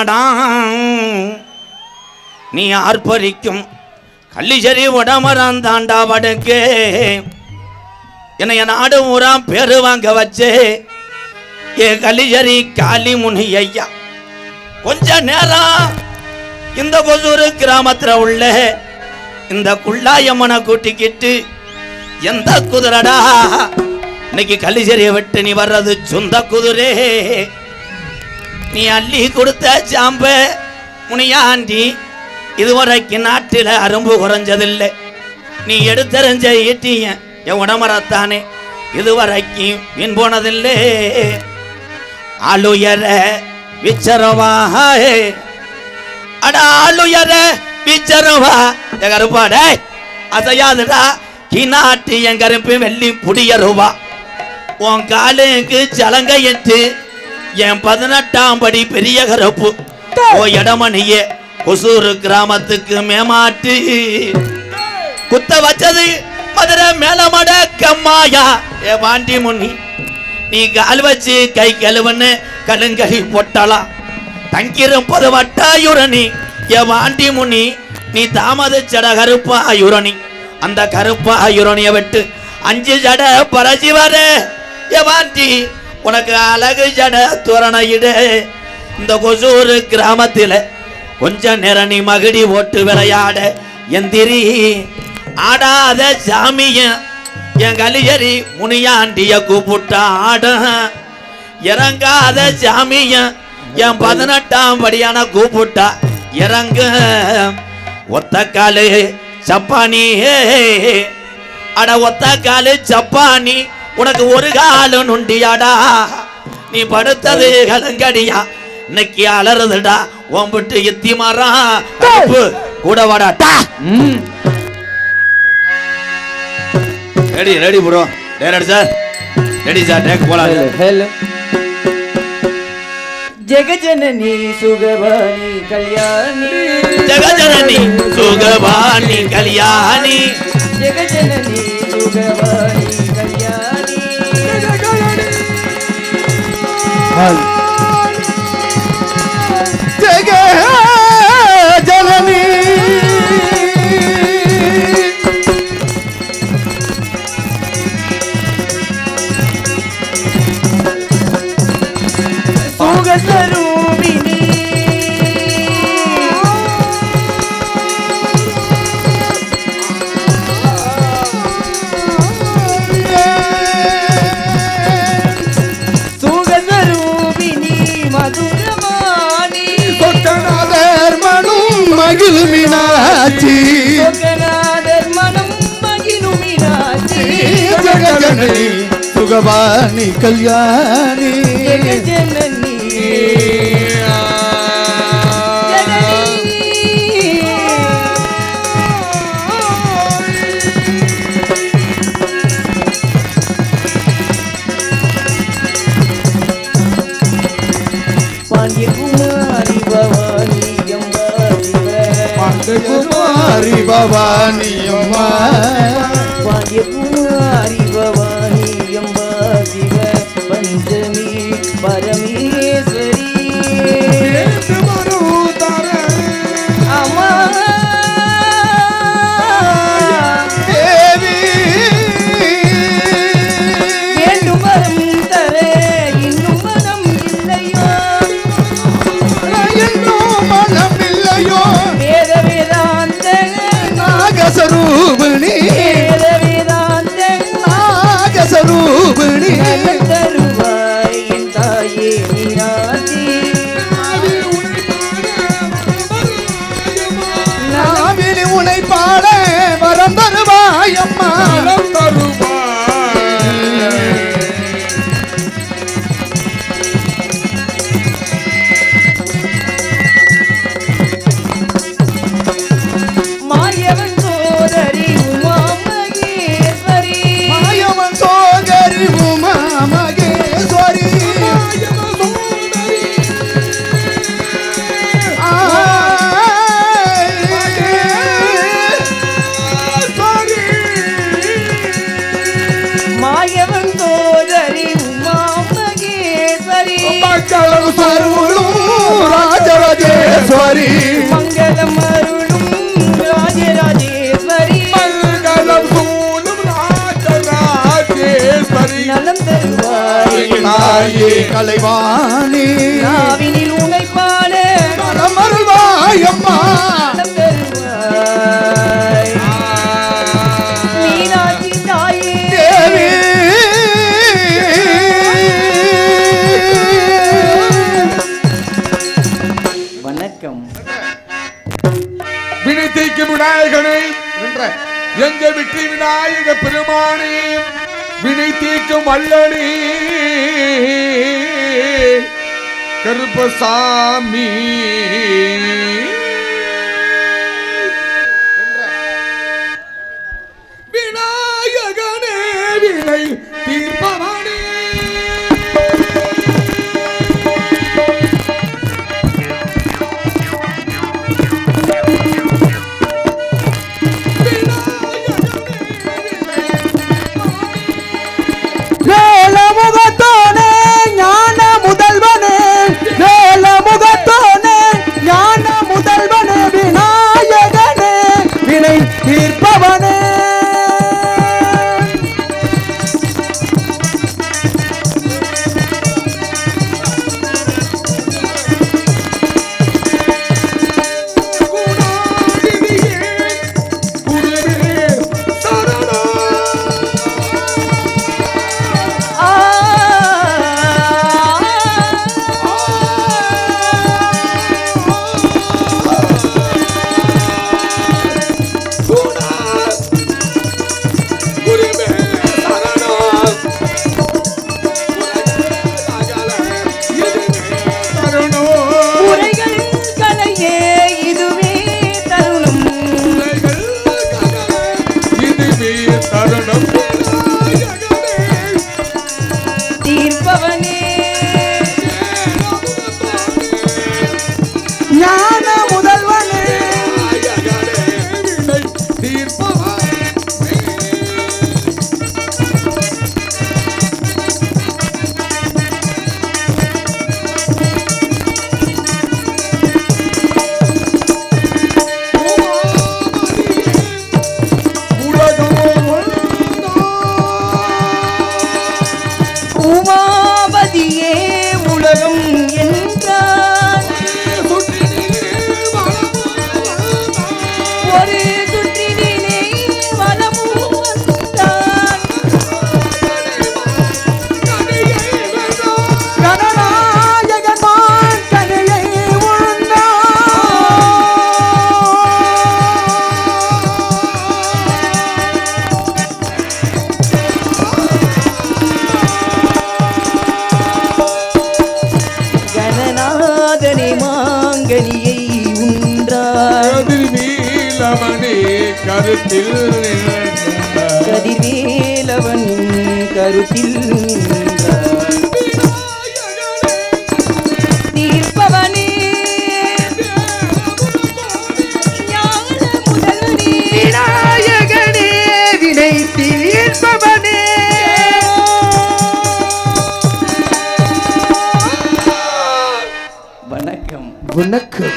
நாடாம் நீ ஆர்ப்பரிக்கும் கள்ளிச்சேரி உடமரம் தாண்டா வடக்கே என்னைய நாடு ஊரா பேரு வாங்க வச்சே ஏ கள்ளிச்சேரி காளி முனி ஐயா கொஞ்ச நேரம் இந்த கொசூரு கிராமத்தில் உள்ள இந்த குள்ளாயம்மனை கூட்டிக்கிட்டு எந்த குதிரடா இன்னைக்கு கள்ளிச்சேரியை விட்டு நீ வர்றது சொந்த குதிரே நீ அள்ளி கொடுத்த சாம்ப முனியாண்டி இதுவரைக்கு நாட்டில் அரும்பு குறைஞ்சதில்லை நீ எடுத்தறிஞ்ச ஈட்டிய என் உடமரத்தானே இதுவரைக்கும் வீண் போனதில்லை ஆளுயர விச்சரவா அடா ஆளுயர விச்சரவா கருப்பாடே அசையாதுடா கிநாட்டு என் கருப்பு வெள்ளி புடியருவா உன் காலுக்கு சலங்கையிட்டு என் 18ஆம் படி பெரிய கருப்பு ஓ இடமணியே கொசூரு கிராமத்துக்கு மேமாட்டு குத்த வச்சது மதுரை மேலமட கம்மாயா ஏ பாண்டி முனி நீ கால் வச்சு கை கழுவன்னு கலுங்கை போட்டாலாம் தங்கிருப்பது வட்டாயுரணி ஏ பாண்டி முனி நீ தாமதிச்சட கருப்பாயுரணி அந்த கருப்பாயுரணியை விட்டு 5 ஜட பரசி வர ஏ பாண்டி உனக்கு அழகு ஜட தோரணையிட இந்த கொசூரு கிராமத்தில் கொஞ்ச நேரம் நீ மகிடி ஓட்டு விளையாட எந்திரி ஆடாத சாமிய என் கலியரி முனியாண்டிய கூப்பிட்டா ஆட இறங்காத சாமிய என் 18ஆம் படியான கூப்பிட்டா இறங்க ஒத்த காலு சப்பானி அட ஒத்த காலு சப்பானி உனக்கு ஒரு காலு நுண்டியாடா நீ படுத்தது கலங்கடியா இன்னைக்கு அலறுதுடா ஓம்பிட்டு எத்தி மாறா கூட வாடாட்டா ready ready bro director sir ready sir take போலாம் ஹலோ ஜெகஜனனி சுகவாணி கல்யாணி ஜெகஜனனி சுகவாணி கல்யாணி ஜெகஜனனி சுகவாணி கல்யாணி ஜெகஜனனி சுகஸ்வரூபிணி சுகஸ்வரூபிணி மதுரமாணி சொக்கநாதர் மனம் மகிழ் மீனாட்சி சொக்கநாதர் மனம் மகிழும் மீனாட்சி ஜெகஜனனி சுகவாணி கல்யாணி ஜெகஜனனி பாண்டியகுமாரி பவானி அம்பா சிவ பாண்டியகுமாரி பவானி அம்மா பாண்டியகுமாரி பவானி அம்பா சிவ பஞ்சமி பரமேஸ்வரி அம்மா தேவி வேண்டும் வரம் தர இன்னும் மனம் இல்லையோ இன்னும் மனம் இல்லையோ வேத வேதாந்த நாகஸ்வரூபிணி வேத வேதாந்த வணக்கம். வினை தீர்க்கும் விநாயகனை எங்க வெற்றி விநாயக பெருமானே, வினை தீர்க்கும் வல்லனே கருப்பசாமி, விநாயகனே வினை தீர்ப்பவனே, வேலமுகத்தோனே ஞான முதல்வனே, வேலமுகத்தோனே ஞான முதல்வனே, விநாயகனே வினை தீர்ப்பவனே. கதிர்வேலவனின் கருத்தில் நின்றார், தீர்ப்பவனே ஞான முதல்வனே, விநாயகனே வினை தீர்ப்பவனே. வணக்கம். வணக்கம்.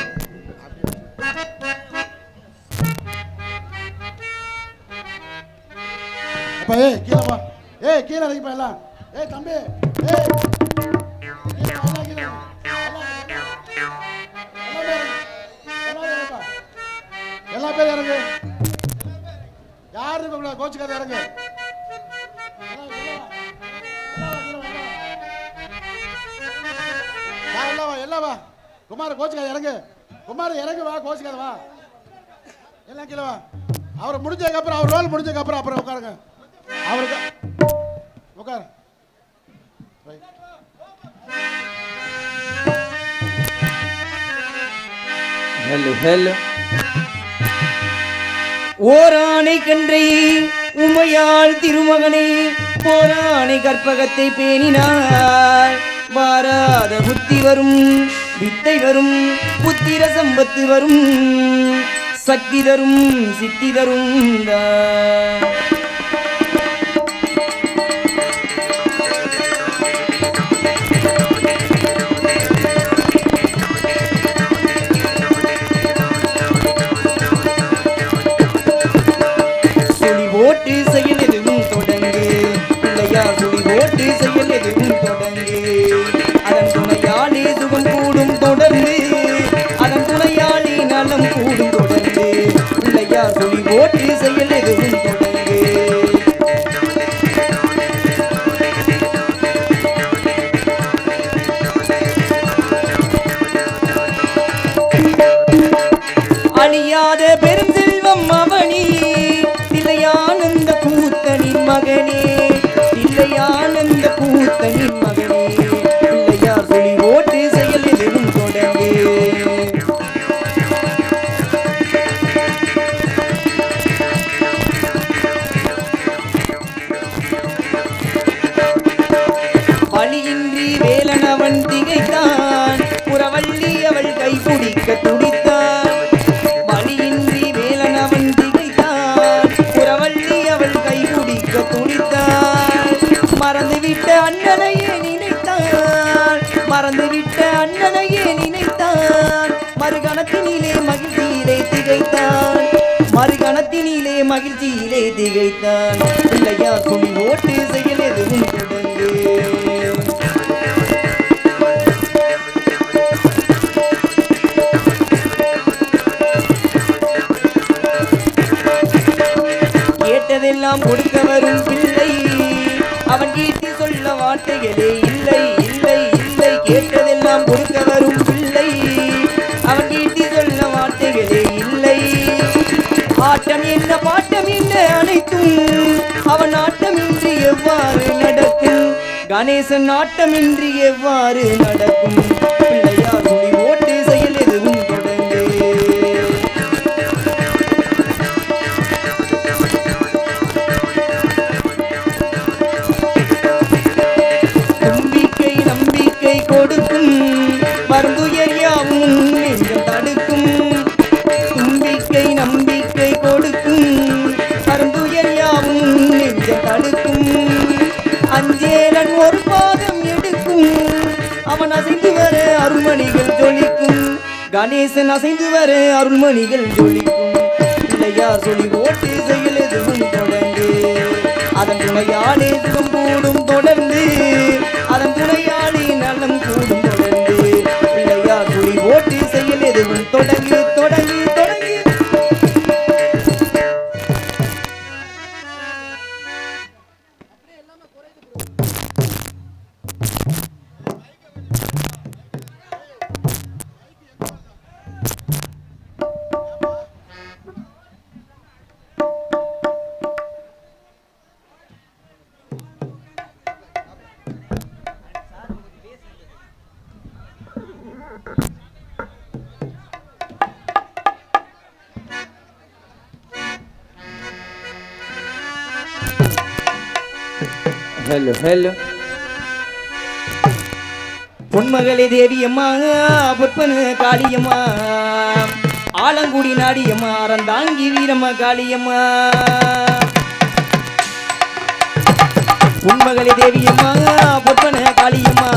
கீழே பா, கீழே இறங்கிப்பா எல்லாம். தம்பி, எல்லா பேரும் இறங்கு. யாரு இருக்க கோச்சுக்காத இறங்கு. எல்லாம் வா குமார, கோச்சுக்காத இறங்கு. குமார இறங்கு வா, கோச்சுக்காத வா. எல்லாம் கீழே வா. அவர் முடிஞ்சதுக்கு அப்புறம், அவர் ரோல் முடிஞ்சதுக்கு அப்புறம் உட்காருங்க. அவருக்கு உட்காரு. Hello hello. ஓராணை கன்றை உமையாள் திருமகனை போராணை கற்பகத்தை பேணினார், வாராத புத்தி வரும் வித்தை வரும் புத்திர சம்பத்து வரும் சக்தி தரும் சித்தி தரும். ஓட்டு செயல் எதுவும் தொடங்கு பிள்ளையா, சுழி ஓட்டு செயல் எதுவும் தொடங்கு, அதன் துணையாளி சுகம் கூடும் தொடர்ந்து, அதன் துணையாளி நலம் கூடும் தொடர்ந்து, பிள்ளையா சுழி ஓட்டு செயல் எதுவும் தொடங்கு. மகனின் மகனே பிள்ளையார் சொல்லி ஓட்டு செயல் எதுவும் தொடங்கு வழியின்றி வேலன் அவன் திகைத்தான் புறவள்ளி அவள் கைப்பிடிக்க துடித்தான் வழியின்றி வேலன் அவன் திகைத்தான் புறவள்ளி அவள் கைப்பிடிக்க துடித்தான் மறந்துவிட்ட அண்ணனையே நினைத்தான் மறந்துவிட்ட அண்ணனையே நினைத்தான் மறுகணத்தினிலே மகிழ்ச்சியிலே திகைத்தான் மறுகணத்தினிலே மகிழ்ச்சியிலே திகைத்தான் பிள்ளையார் சொல்லி ஓட்டு செயல் எதுவும் தொடங்கு கேட்டதெல்லாம் கொடுக்க வரும் பிள்ளை அவன் கீர்த்தி சொல்ல வார்த்தைகளே இல்லை இல்லை இல்லை கேட்டதெல்லாம் கொடுக்க வரும் பிள்ளை அவன் கீர்த்தி சொல்ல வார்த்தைகளே இல்லை ஆட்டம் என்ன பாட்டம் என்ன அனைத்தும் அவன் ஆட்டமின்றி எவ்வாறு நடக்கும் கணேசன் ஆட்டமின்றி எவ்வாறு நடக்கும் பிள்ளையார் சொல்லி ஓட்டு செயல் எதுவும் தொடங்கு நம்பிக்கை நம்பிக்கை கொடுக்கும் மருந்துயர் யாவும் நெஞ்சம் தடுக்கும் நம்பிக்கை நம்பிக்கை கொடுக்கும் மருந்துயர் யாவும் நெஞ்சம் தடுக்கும் அஞ்சேலன் ஒரு பாதம் எடுக்கும் அவன் அசைந்து வர அருள்மணிகள் ஜொலிக்கும் கணேசன் அசைந்து வர அருள்மணிகள் ஜொலிக்கும் பிள்ளையார் சொல்லி ஓட்டு செயல் எதுவும் தொடங்கு அதன் துணையாலே சுகம் கூடும் தொடர்ந்து அதன் துணையாலே நலம் கூடும் தொடர்ந்து பிள்ளையார் சொல்லி ஓட்டு செயல் எதுவும் தொடங்கு தொடங்கு தொடங்கு ஹலோ ஹலோ பொன்மகளே தேவியம்மா பொற்பனு காளியம்மா ஆலங்குடி நாடியம்மா அறந்தாங்கி வீரம்மா காளியம்மா பொன்மகளே தேவியம்மா பொற்பனு காளியம்மா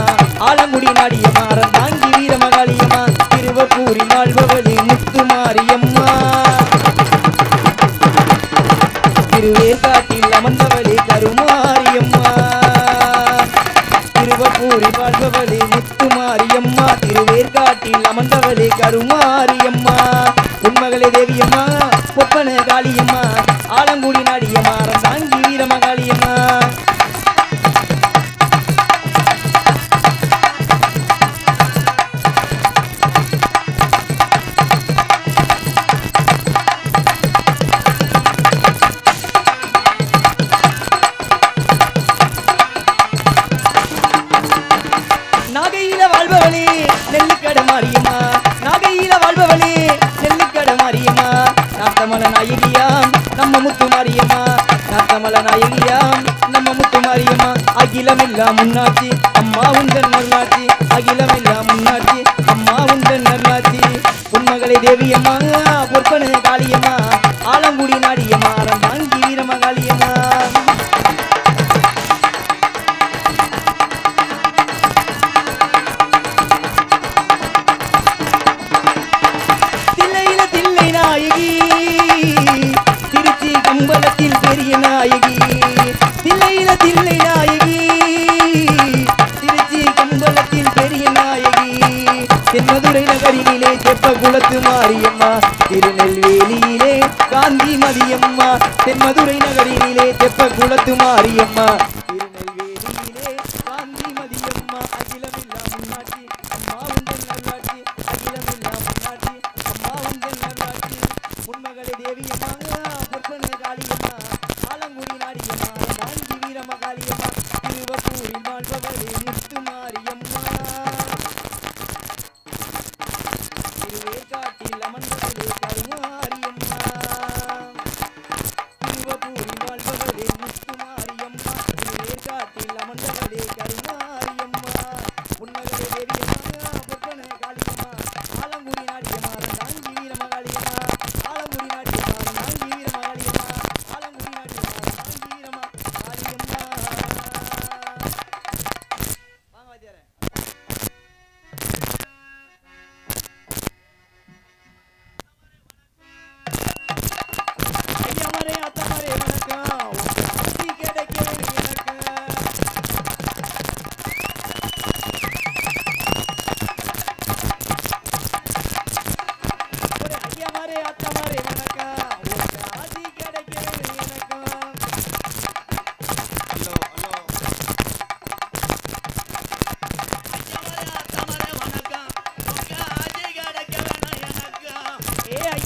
ஆலங்குடி நாடியம்மா அறந்தாங்கி வீரம்மா காளியம்மா திருவப்பூரில் வாழ்பவளே முத்துமாரியம்மா திருவேற்காட்டில் அமர்ந்தவளே கருமாரியம்மா திருவப்பூரில் வாழ்பவளே முத்துமாரியம்மா திருவேற்காட்டில் அமர்ந்தவளே கருமாரியம்மா உண்மகளே தேவியம்மா பொப்பன காளியம்மா ஆலங்குடி நாடியம்மா அறந்தாங்கி வீரம்மா காளியம்மா நாகையில வாழ்பவளே நெல்லுக்கடை மாரியம்மா நாகையில வாழ்பவளே நெல்லுக்கடை மாரியம்மா நாட்டமல நாயகியாம் நம்ம முத்து மாரியம்மா நாட்டமல நாயகியாம் நம்ம முத்து மாரியம்மா அகிலமெல்லாம் முன்னாட்சி அம்மா உந்தன் நல்லாட்சி அகிலமெல்லாம் முன்னாட்சி அம்மா உந்தன் நல்லாட்சி உண்மகளே தேவியம்மா பொற்பன காளியம்மா ஆலங்குடி நாடியம்மா அறந்தாங்கி வீரம்மா காளியம்மா திருச்சி கம்பளத்தில் பெரிய நாயகி தில்லையில தில்லை நாயகி திருச்சி கம்பளத்தில் பெரிய நாயகி தென்மதுரை நகரினிலே தெப்ப குளத்து மாரியம்மா திருநெல்வேலியிலே காந்தி மதியம்மா தென்மதுரை நகரினிலே தெப்ப குளத்து மாரியம்மா திருநெல்வேலியிலே காந்தி மதியம்மா அகிலமில்லா முன்னாட்சி அம்மா உந்தன் நல்லாட்சி அகிலமில்லா முன்னாட்சி அம்மா உந்தன் நல்லாட்சி உண்மகளே தேவியம்மா பொற்பன காளியம்மா ஆலங்குடி நாடியம்மா காஞ்சி வீரம்மா காளியம்மா திருவப்பூரில் வாழ்பவளே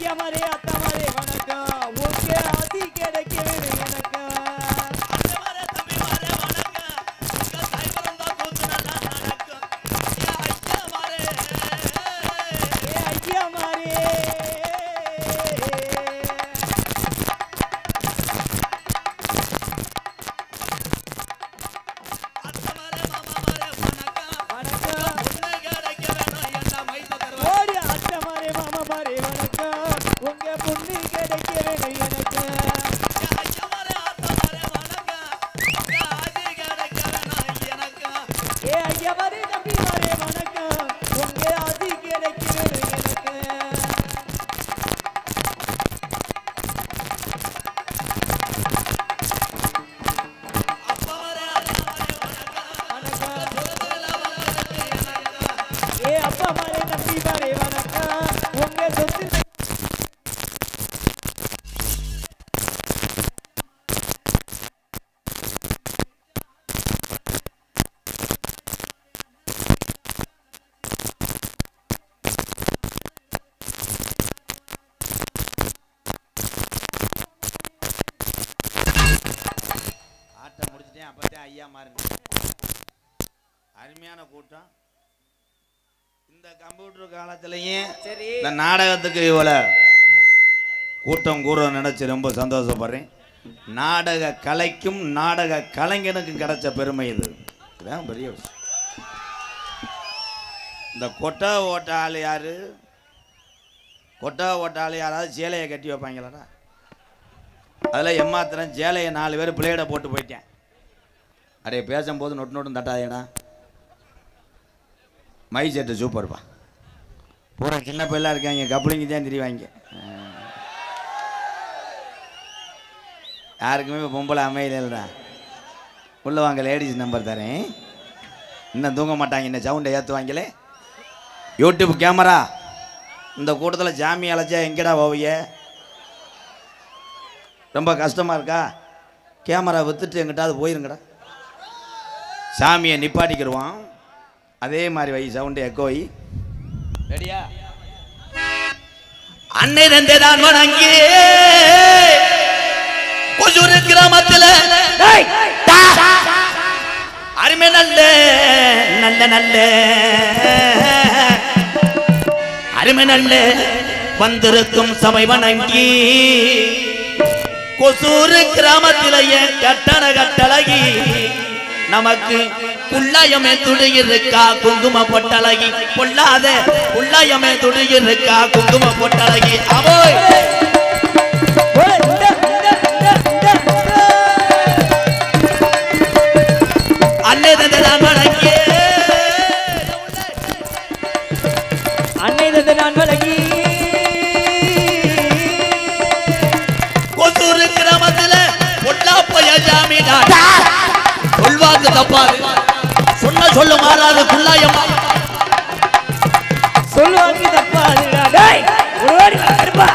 ஐயமாரே அத்தமாரே வணக்கம் உங்க ஆசி கிடைக்க வேணும் எனக்கு அத்தமாரே தம்பிமாரே வணக்கம் உங்க தைவரம் தான் கூத்து நல்லா நடக்கும் ஐயமாரே ஐயமாரே அத்தமாரே மாமாமாரே வணக்கம் வணக்கம் உன்னை கிடைக்க வேணும் என்ன மைத்த தருவா ஓடி அத்தமாரே மாமாமாரே வணக்கம் உங்க பொண்ணு கிடைக்க வேணும் எனக்கு ஐயமாரே அத்தமாரே வணக்கம் உங்க ஆசி கிடைக்க வேணும் எனக்கு ஐயமாரே தம்பிமாரே வணக்கம் உங்க ஆசி கிடைக்க வேணும் எனக்கு அப்பமாரே அத்தமாரே வணக்கம் வணக்கம் அப்பா மாரே தம்பி மாரே வணக்கம் உங்க சொத்து ஆட்டம் முடிச்சிட்டேன் அப்பதான் ஐயா மாறுங்க அருமையான கூட்டம் இந்த கம்ப்யூட்டர் காலத்திலையும் சரி இந்த நாடகத்துக்கு இவ்வளவு கூட்டம் கூற நினைச்சு ரொம்ப சந்தோஷப்படுறேன் நாடக கலைக்கும் நாடக கலைஞனுக்கும் கிடைச்ச பெருமை இதுதான் பெரிய விஷயம் இந்த கொட்டை ஓட்ட ஆள் யாரு கொட்டை ஓட்ட ஆள் யாராவது சேலையை கட்டி வைப்பாங்களாடா அதில் எம்மாத்திரம் சேலையை 4 பேர் பிளேடை போட்டு போயிட்டேன் அப்படியே பேசும்போது நொட்டு நொட்டும் தட்டாதேடா மை செட்டு சூப்பர்ப்பா பூரா சின்ன பையெல்லாம் இருக்காங்க கப்ளிங்க தான் தெரிவாங்க யாருக்குமே இப்போ பொம்பளை அமையல இல்லைடா உள்ள வாங்க லேடிஸ் நம்பர் தரேன் இன்னும் தூங்க மாட்டாங்க இன்னும் சவுண்டை ஏற்றுவாங்களே யூடியூப் கேமரா இந்த கூட்டத்தில் ஜாமி அழைச்சா எங்கடா போவிய ரொம்ப கஷ்டமாக இருக்கா கேமரா விற்றுட்டு எங்கிட்டாவது போயிருங்கடா சாமியை நிப்பாட்டிக்கிடுவான் அதே மாதிரி வை சவுண்டு எக்கோ வை ரெடியா அன்னை நந்ததான் வணங்கி கொசூர் கிராமத்தில் அருமை நல்ல நல்ல நல்ல அருமை நல்ல வந்திருக்கும் சபை வணங்கி கொசூர் கிராமத்திலேயே கட்டண கட்டழகி நமக்கு புள்ளாயமே துடியிருக்கா குங்கும பொட்டழகி பொல்லாத புள்ளாயமே துடியிருக்கா குங்கும பொட்டழகி அவோய் அன்னை தந்தான் வணங்கி அன்னை தந்தான் வணங்கி கொசூர் கிராமத்தில் பொல்லா பைய ஜாமீனா சொல்வாக்கு தப்பாது சொன்ன சொல்ல மாறாது புள்ளாயம்மா சொல்லுவாங்க தப்பாதுடா டேய் ஒருவாடி வரப்பா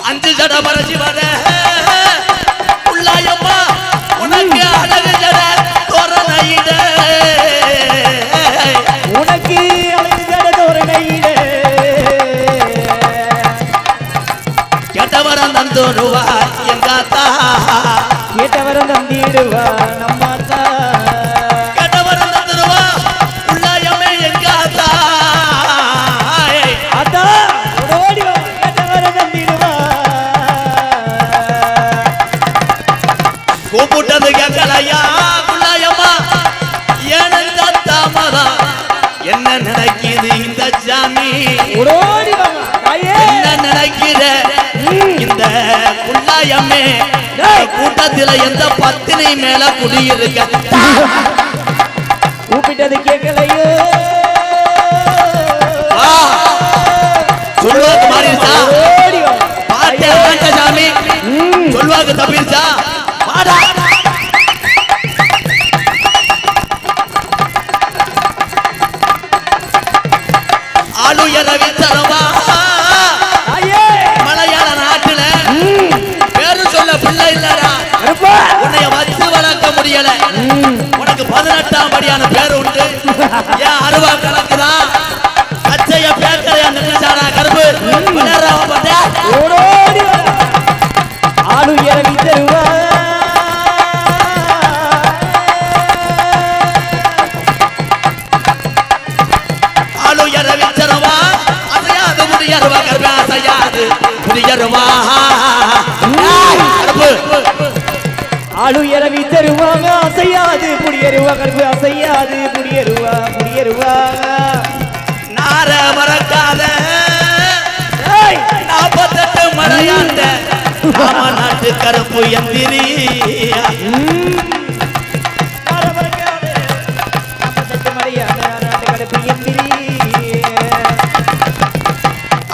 அஞ்சு ஜட பரசி வர புள்ளாயம்மா உனக்கு அழகு ஜட தோரணையிட உனக்கு அழகுதட தோரணையிலே கெட்டவரம் தந்தோருவா எங்காத்தா கேட்டவரம் தந்திடுவா நம்மாத்தா கெட்டவரம் தந்தோருவா புள்ளாயம்மே எங்காத்தா அத்தா ஓடி வா கேட்டவரம் தந்திடுவா கூப்பிட்டது கேட்கலையா புள்ளாயம்மா ஏனந்த தாமதா என்ன நினைக்குது இந்த சாமி ஓடி வா தாயே என்ன நினைக்கிற இந்த புள்ளாயம்மே கூட்டத்தில் எந்த பத்தினி மேல குடியிருக்க கூப்பிட்டது கேட்கலையோ சொல்வாக்கு மாறிடுச்சா ஓடி வா பாட்டே ஆண்ட சாமி சொல்வாக்கு தப்பிடுச்சா பாடா ஆளுயர வித்தரவா தாயே மலையாள நாட்டுல பேரு சொல்ல பிள்ளை இல்லடா இருப்பா உன்னைய வச்சு வளர்க்க முடியல உனக்கு 18ஆம் படியான பேர் உண்டு ஏன் அருவா கலக்குதா வச்சருவா அசையாது முடியருவா கருப்பு அசையாது முடியருவா ஆளுயர வீச்சருவாங்க அசையாது குடியருவா கருப்பு அசையாது குடியருவா நார மறக்காத 48 மலையாண்ட நாட்டு கருப்பு எந்திரி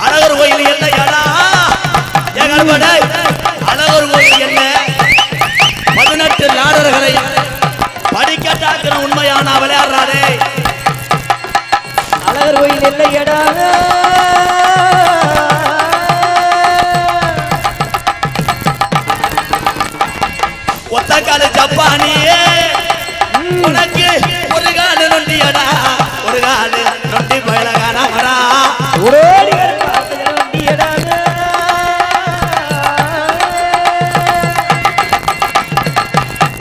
அழகர் கோயில் என்ன எடா எங்கட அழகர் கோயில் என்ன 18 லாடர்களை படிக்கட்டாக்குற உண்மையான விளையாடுறாரே அழகர் கோயில் என்ன எடா ஒத்தக்கால ஜப்பானியே உனக்கு ஒரு கால நொண்டியடா ஒரு கால நொண்டி பழகானவடா ஓடி நொண்டியடா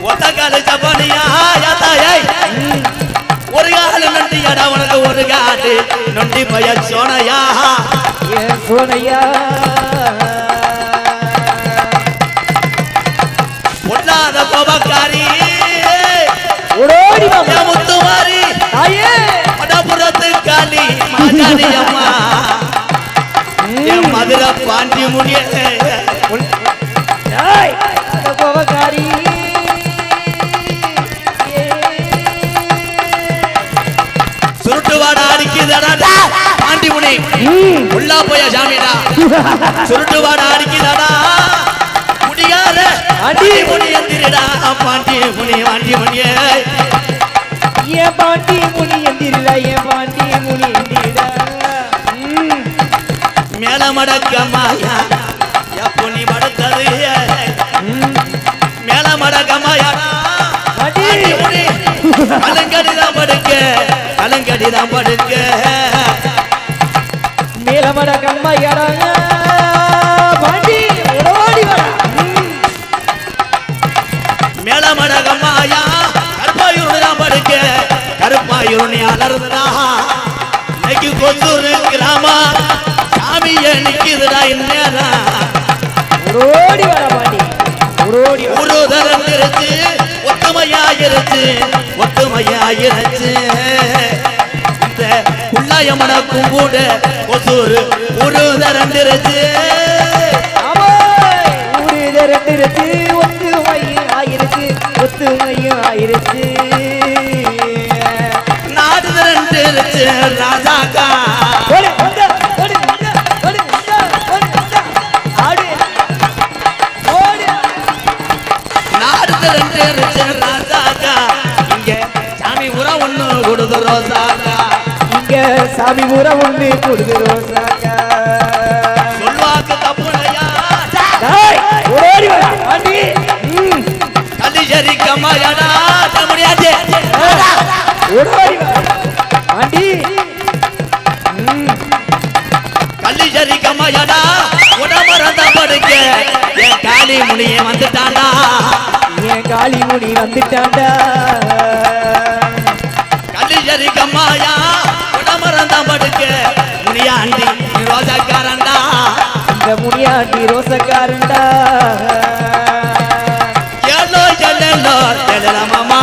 ஒத்தக்கால ஜப்பானியா யாத்தாயே ஒரு கால நொண்டியடா உனக்கு ஒரு கால நொண்டி பய சோனையா ஏ சோனையா பொல்லாத கோபக்காரி ஓடி முத்துமாரி மடபுரத்து காளி மாகாளி அம்மா என் மதுரை பாண்டி முடிய கோபக்காரி சுருட்டு வாடா அடிக்குதடா பாண்டி முனி உள்ளா போய சாமிடா சுருட்டு வாடா அடிக்குதடா முடியாத பாண்டி முனி எந்திரடா பாண்டி முனி பாண்டி முனியே ஏன் பாண்டி முனி எந்திரடா ஏன் பாண்டி முனி எந்திரடா மேல மடக்கமாயா புனி மடக்கது மேல மடக்கமாயாடா பாண்டி முனி கலங்கடிதான் படுக்க மேல மடக்கம்மாயாடா பாண்டி ஓடி வாடா மேல மடக்கமாயா கருப்பாயூர்தான் படுக்க கருப்பாயூர் அலர்ந்தா இன்னைக்கு கொசூரு கிராமா சாமிய நிக்குதுடா இந்நேரா ஓடி வாடா பாண்டி ஓடி ஒரு தரம் இருச்சு ஒத்துமையாயிருச்சு இந்த உள்ளாயமட கும்பூட கொசூரு ஒரு தரம் இருச்சு ஒத்துமையாயிருச்சு நாடு திரண்டிருச்சு ராஜாக்கா நாடு திரண்டிருச்சு ராஜாக்கா இங்க சாமி உரம் ஒண்ணு கொடுது ரோசாக்கா இங்க சாமி உரம் ஒண்ணு கொடுது ரோசாக்கா சொல்வாக்கு தப்புனையா ஓடி வாடா பாண்டி கலிஜரி கம்மாயடா முடியாது ஓடி வாடா பாண்டி கலிஜரி கம்மாயடா உடமரந்தா படுக்க என் காளி முனியே வந்துட்டாண்டா என் காளி முனி வந்துட்டாண்டா கலிஜரி கம்மாயா உடமரந்தா படுக்க முனியாண்டி ரோஜாக்காரண்டா இந்த முனியாண்டி ரோசக்காரண்டா மாமா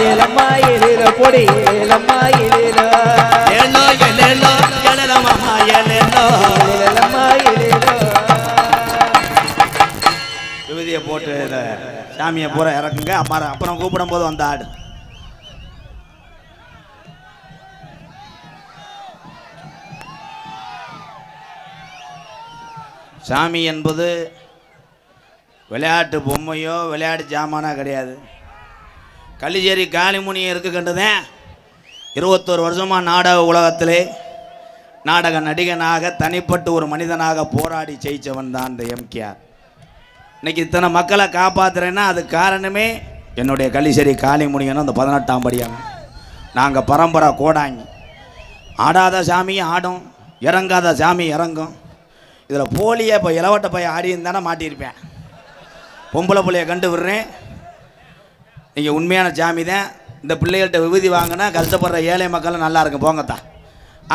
ஏலம்மா ஏலேல பொடி ஏலம்மா ஏலேல மாமா ஏலம்மா ஏலேல விபதியை போட்டு சாமியை பூரா இறக்குங்க அப்புறம் கூப்பிடும் போது வந்த ஆடு சாமி என்பது விளையாட்டு பொம்மையோ விளையாட்டு ஜாமானோ கிடையாது. கலிஜேரி காளிமுனியை இருக்கு கண்டுதேன் 21 வருஷமாக நாடக உலகத்திலே நாடக நடிகனாக தனிப்பட்டு ஒரு மனிதனாக போராடி ஜெயித்தவன் தான் இந்த எம்கேஆர். இன்னைக்கு இத்தனை மக்களை காப்பாற்றுறேன்னா அது காரணமே என்னுடைய கலிஜேரி காளிமுனியனும் அந்த 18ஆம் படியாங்க. நாங்கள் பரம்பரை கோடாங்கி ஆடாத சாமி ஆடும், இறங்காத சாமி இறங்கும். இதில் போலியை இப்போ இளவட்ட பைய ஆடின்னு தானே மாட்டியிருப்பேன். பொம்பளை பிள்ளைய கண்டு விடுறேன். நீங்கள் உண்மையான சாமி தான். இந்த பிள்ளைகள்கிட்ட விபூதி வாங்கினா கஷ்டப்படுற ஏழை மக்களும் நல்லா இருக்கும் போங்கத்தான்.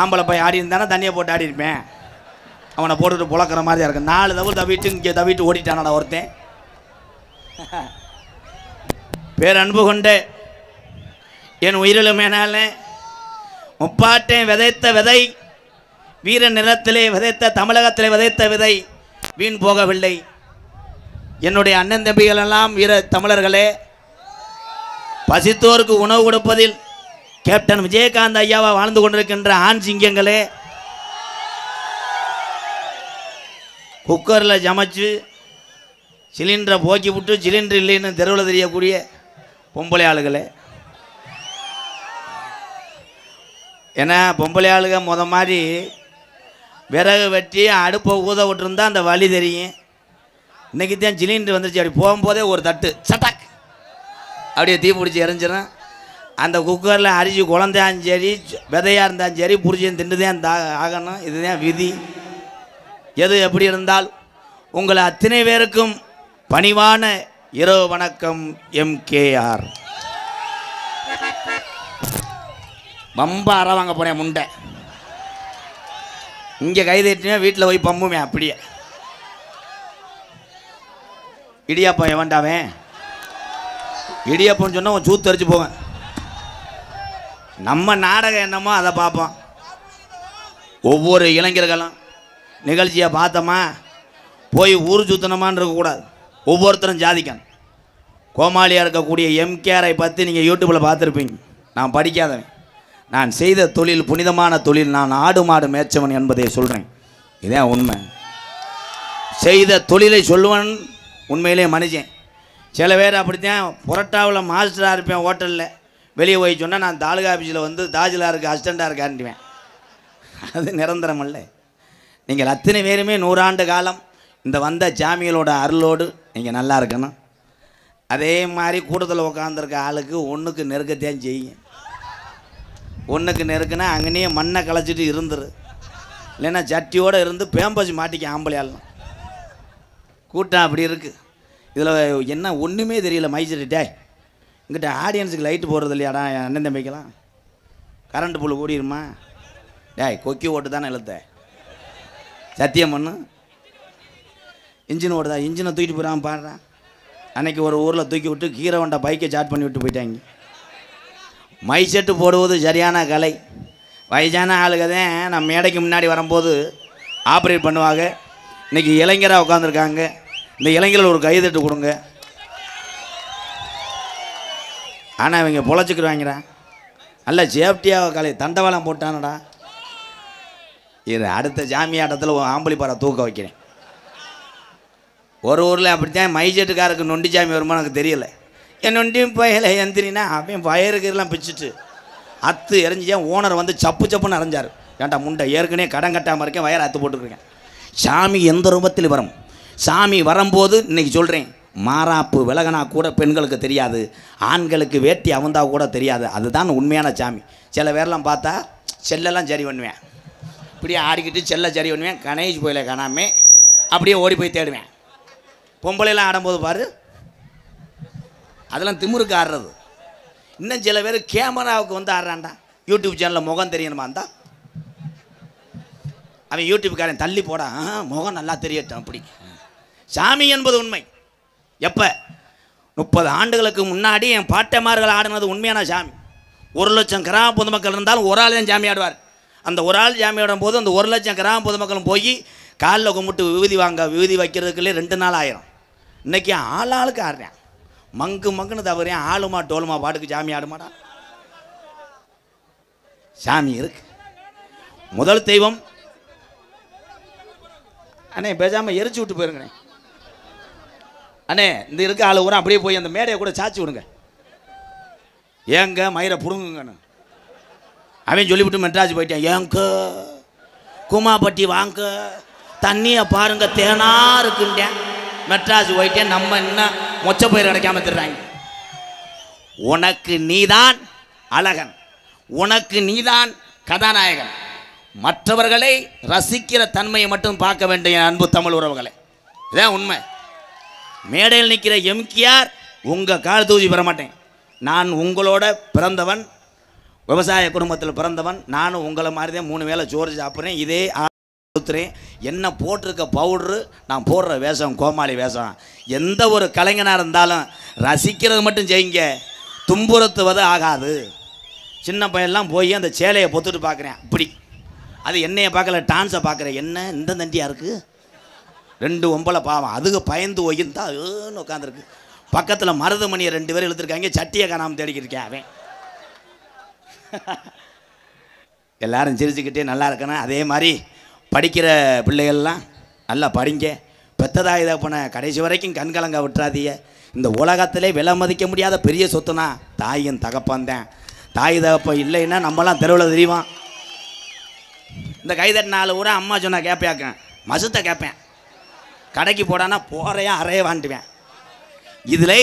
ஆம்பளை போய் ஆடி இருந்தானே தண்ணியை போட்டு ஆடி இருப்பேன். அவனை போட்டுட்டு புழக்கிற மாதிரி இருக்கு. 4 தவிர தவிட்டு இங்கே தவிட்டு ஓடிட்டானடா ஒருத்தன். பேரன்பு கொண்டு என் உயிரிலும் மேனால முப்பாட்டை விதைத்த விதை, வீர நிலத்திலே விதைத்த, தமிழகத்திலே விதைத்த விதை வீண் போகவில்லை. என்னுடைய அண்ணன் தம்பிகள் எல்லாம் வீர தமிழர்களே, பசித்தோருக்கு உணவு கொடுப்பதில் கேப்டன் விஜயகாந்த் ஐயாவா வாழ்ந்து கொண்டிருக்கின்ற ஆண் சிங்கங்களே, குக்கரில் சமைச்சு சிலிண்டரை போக்கி விட்டு சிலிண்டர் இல்லைன்னு தெருவில் தெரியக்கூடிய பொம்பளை ஆளுகளே, ஏன்னா பொம்பளை ஆளுக மாதிரி விறகு வெட்டி அடுப்பை ஊத விட்டுருந்தா அந்த வலி தெரியும். இன்றைக்கி தான் சிலிண்டர் வந்துருச்சு. அப்படி போகும்போதே ஒரு தட்டு சட்டாக் அப்படியே தீ பிடிச்சி எரிஞ்சிடும். அந்த குக்கரில் அரிசி குழந்தையாலும் சரி, விதையாக இருந்தாலும் சரி, புரிஞ்சு திண்டுதான் ஆகணும். இதுதான் விதி. எது எப்படி இருந்தால் உங்களை அத்தனை பேருக்கும் பணிவான இரவு வணக்கம். MKR. பம்ப அற வாங்க போனேன் முண்டை. இங்கே கைதட்டினேன், வீட்டில் போய் பம்புமே. அப்படியே இடியாப்பம் எவன்டாவேன், இடியாப்பம் சொன்னால் உன் சூத்து அரிச்சு போவேன். நம்ம நாடகம் என்னமோ அதை பார்ப்போம். ஒவ்வொரு இளைஞர்களும் நிகழ்ச்சியை பார்த்தோமா போய் ஊர் சுத்தனமான்னு இருக்கக்கூடாது. ஒவ்வொருத்தரும் ஜாதிக்கணும். கோமாளியாக இருக்கக்கூடிய MKRஐ பற்றி நீங்கள் யூடியூப்பில் பார்த்துருப்பீங்க. நான் படிக்காதவன், நான் செய்த தொழில் புனிதமான தொழில். நான் ஆடு மாடு மேய்ச்சவன் என்பதை சொல்கிறேன். இதான் உண்மை. செய்த தொழிலை சொல்லுவன் உண்மையிலே மனுஷன். சில பேர் அப்படித்தான். புரட்டாவில் மாஸ்டராக இருப்பேன், ஹோட்டலில் வெளியே போய் சொன்னால் நான் தாலுகா ஆஃபீஸில் வந்து தாஜிலாருக்கு அசிஸ்டண்ட்டாக இருக்கான்ட்டுவேன். அது நிரந்தரம் இல்லை. நீங்கள் அத்தனை பேருமே 100 ஆண்டு காலம் இந்த வந்த ஜாமிகளோட அருளோடு நீங்கள் நல்லா இருக்கணும். அதே மாதிரி கூட்டத்தில் உட்காந்துருக்க ஆளுக்கு ஒன்றுக்கு நெருக்கத்தான் செய்யும். ஒன்றுக்கு நெருக்குன்னா அங்கேயே மண்ணை களைச்சிட்டு இருந்துரு, இல்லைன்னா சட்டியோடு இருந்து பேம்பஸ் மாட்டிக்க ஆம்பளையாலாம். கூட்டம் அப்படி இருக்குது. இதில் என்ன ஒன்றுமே தெரியல. மைச்சிட்டே இங்கிட்ட ஆடியன்ஸுக்கு லைட்டு போடுறது இல்லையாடா அண்ணன் தம்பிக்கலாம். கரண்ட் புல் கூடிருமா? டேய் கொக்கி ஓட்டு தானே இழுத்த, சத்தியம் பண்ணு. இன்ஜின் ஓடுதா? இன்ஜினை தூக்கிட்டு போயிடாமல் பாடுறான். அன்றைக்கி ஒரு ஊரில் தூக்கி விட்டு கீரை வண்டா பைக்கை சாட் பண்ணி விட்டு போயிட்டாங்க. மை செட்டு போடுவது சரியான கலை. வயசான ஆளுக தான் நம்ம மேடைக்கு முன்னாடி வரும்போது ஆப்ரேட் பண்ணுவாங்க. இன்றைக்கி இளைஞராக உட்காந்துருக்காங்க. இந்த இளைஞர்கள் ஒரு கைதட்டு கொடுங்க. ஆனால் இவங்க பொழைச்சிக்கிடுவாங்கடா. நல்ல சேஃப்டியாக கலை தண்டவாளம் போட்டானடா. இது அடுத்த ஜாமியாட்டத்தில் ஆம்பளி பாறை தூக்க வைக்கிறேன். ஒரு ஊரில் அப்படித்தான் மைசெட்டுக்காருக்கு நொண்டி சாமி வருமா எனக்கு தெரியல. என் நொண்டியும் பயலை எந்திரினா அவன் வயருக்கெல்லாம் பிச்சுட்டு அத்து எரிஞ்சிச்சேன். ஓனர் வந்து சப்பு சப்புன்னு அரைஞ்சார். ஏன்டா முண்டை ஏற்கனவே கடன் கட்டாமல் இருக்கேன், வயரை அத்து போட்டுருக்கேன். சாமி எந்த ரூபத்தில் வரும்? சாமி வரும்போது இன்றைக்கி சொல்கிறேன், மாறாப்பு விலகனா கூட பெண்களுக்கு தெரியாது, ஆண்களுக்கு வேட்டி அவந்தா கூட தெரியாது. அதுதான் உண்மையான சாமி. சில பேர்லாம் பார்த்தா செல்லெல்லாம் சரி பண்ணுவேன், இப்படியே ஆடிக்கிட்டு செல்லை சரி பண்ணுவேன். கணேஷ் போயில காணாமே அப்படியே ஓடி போய் தேடுவேன். பொம்பளைலாம் ஆடும்போது பாரு, அதெல்லாம் திமுருக்கு ஆடுறது. இன்னும் சில பேர் கேமராவுக்கு வந்து ஆடுறான்டா. யூடியூப் சேனலில் முகம் தெரியணுமா இருந்தா அவன் யூடியூப்காரன் தள்ளி போடா, முகம் நல்லா தெரியட்டும். அப்படி சாமி என்பது உண்மை. எப்போ 30 ஆண்டுகளுக்கு முன்னாடி என் பாட்டமார்கள் ஆடினது உண்மையான சாமி. 1 லட்சம் கிராம பொதுமக்கள் இருந்தாலும் ஒரு ஆள் தான் சாமி ஆடுவார். அந்த ஒரு ஆள் சாமி ஆடும் போது அந்த 1 லட்சம் கிராம பொதுமக்களும் போய் காலில் கும்பிட்டு விபூதி வாங்க, விபூதி வைக்கிறதுக்குள்ளே 2 நாள் ஆயிரும். இன்றைக்கி ஆளுக்கு ஆடுறேன். மங்குன்னு தவறேன். ஆளுமா டோலுமா பாட்டுக்கு சாமி ஆடுமாடா. சாமி இருக்கு. முதல் தெய்வம் அண்ணே பேசாமல் எரிச்சு விட்டு போயிருங்கண்ணே. அண்ணே இந்த இருக்க ஆளு கூட அப்படியே போய் அந்த மேடையை கூட சாச்சி விடுங்க. ஏங்க மயிரை புடுங்குங்கண்ணு அவன் சொல்லிவிட்டு மெட்ராஸ் போயிட்டேன். ஏங்க குமாப்பட்டி வாங்க, தண்ணியை பாருங்க தேனா இருக்குண்டேன். மெட்ராஸ் போயிட்டேன். நம்ம என்ன மொச்ச பயிர் கிடைக்காம திடுறாங்க. உனக்கு நீதான் அழகன், உனக்கு நீதான் கதாநாயகன். மற்றவர்களை ரசிக்கிற தன்மையை மட்டும் பார்க்க வேண்டிய அன்பு தமிழ் உறவுகளை, இதான் உண்மை. மேடையில் நிற்கிற MKR உங்கள் கால் தூசி பெற மாட்டேன். நான் உங்களோட பிறந்தவன், விவசாய குடும்பத்தில் பிறந்தவன். நானும் உங்களை மாதிரி தான் 3 வேளை சோறு சாப்பிட்றேன். இதே ஊத்துறேன். என்ன போட்டிருக்க பவுட்ரு, நான் போடுற வேஷம் கோமாளி வேஷம். எந்த ஒரு கலைஞனாக இருந்தாலும் ரசிக்கிறது மட்டும் செய்யுங்க, துன்புறுத்துவது ஆகாது. சின்ன பையன்லாம் போய் அந்த சேலையை பொத்துட்டு பார்க்குறேன். அப்படி அது என்னையை பார்க்கல, டான்ஸை பார்க்குறேன். என்ன இந்த தண்டியாக இருக்குது, 2 ஒம்பளை பாவம், அதுக்கு பயந்து ஒய்யிருந்தா ஏன்னு உட்காந்துருக்கு. பக்கத்தில் மருதமணியை 2 பேர் இழுத்துருக்காங்க. சட்டியை காணாமல் தேடிக்கிட்டு இருக்கேன். அவன் எல்லாரும் சிரிச்சுக்கிட்டே நல்லா இருக்கணும். அதே மாதிரி படிக்கிற பிள்ளைகள்லாம் நல்லா படிங்க. பெத்ததாய் தகப்பனை கடைசி வரைக்கும் கண்கலங்க விட்டுறாதீங்க. இந்த உலகத்திலே விலை மதிக்க முடியாத பெரிய சொத்துனா தாயும் தகப்பன் தான். தாய் தகப்பன் இல்லைன்னா நம்மலாம் தெருவில் தெரியுமா. இந்த கைதட்டு 4 ஊரா அம்மா சொன்னால் கேட்பேன், மசுத்தை கேட்பேன். கடைக்கு போடானா போறையா அறைய வாண்டுவேன். இதில்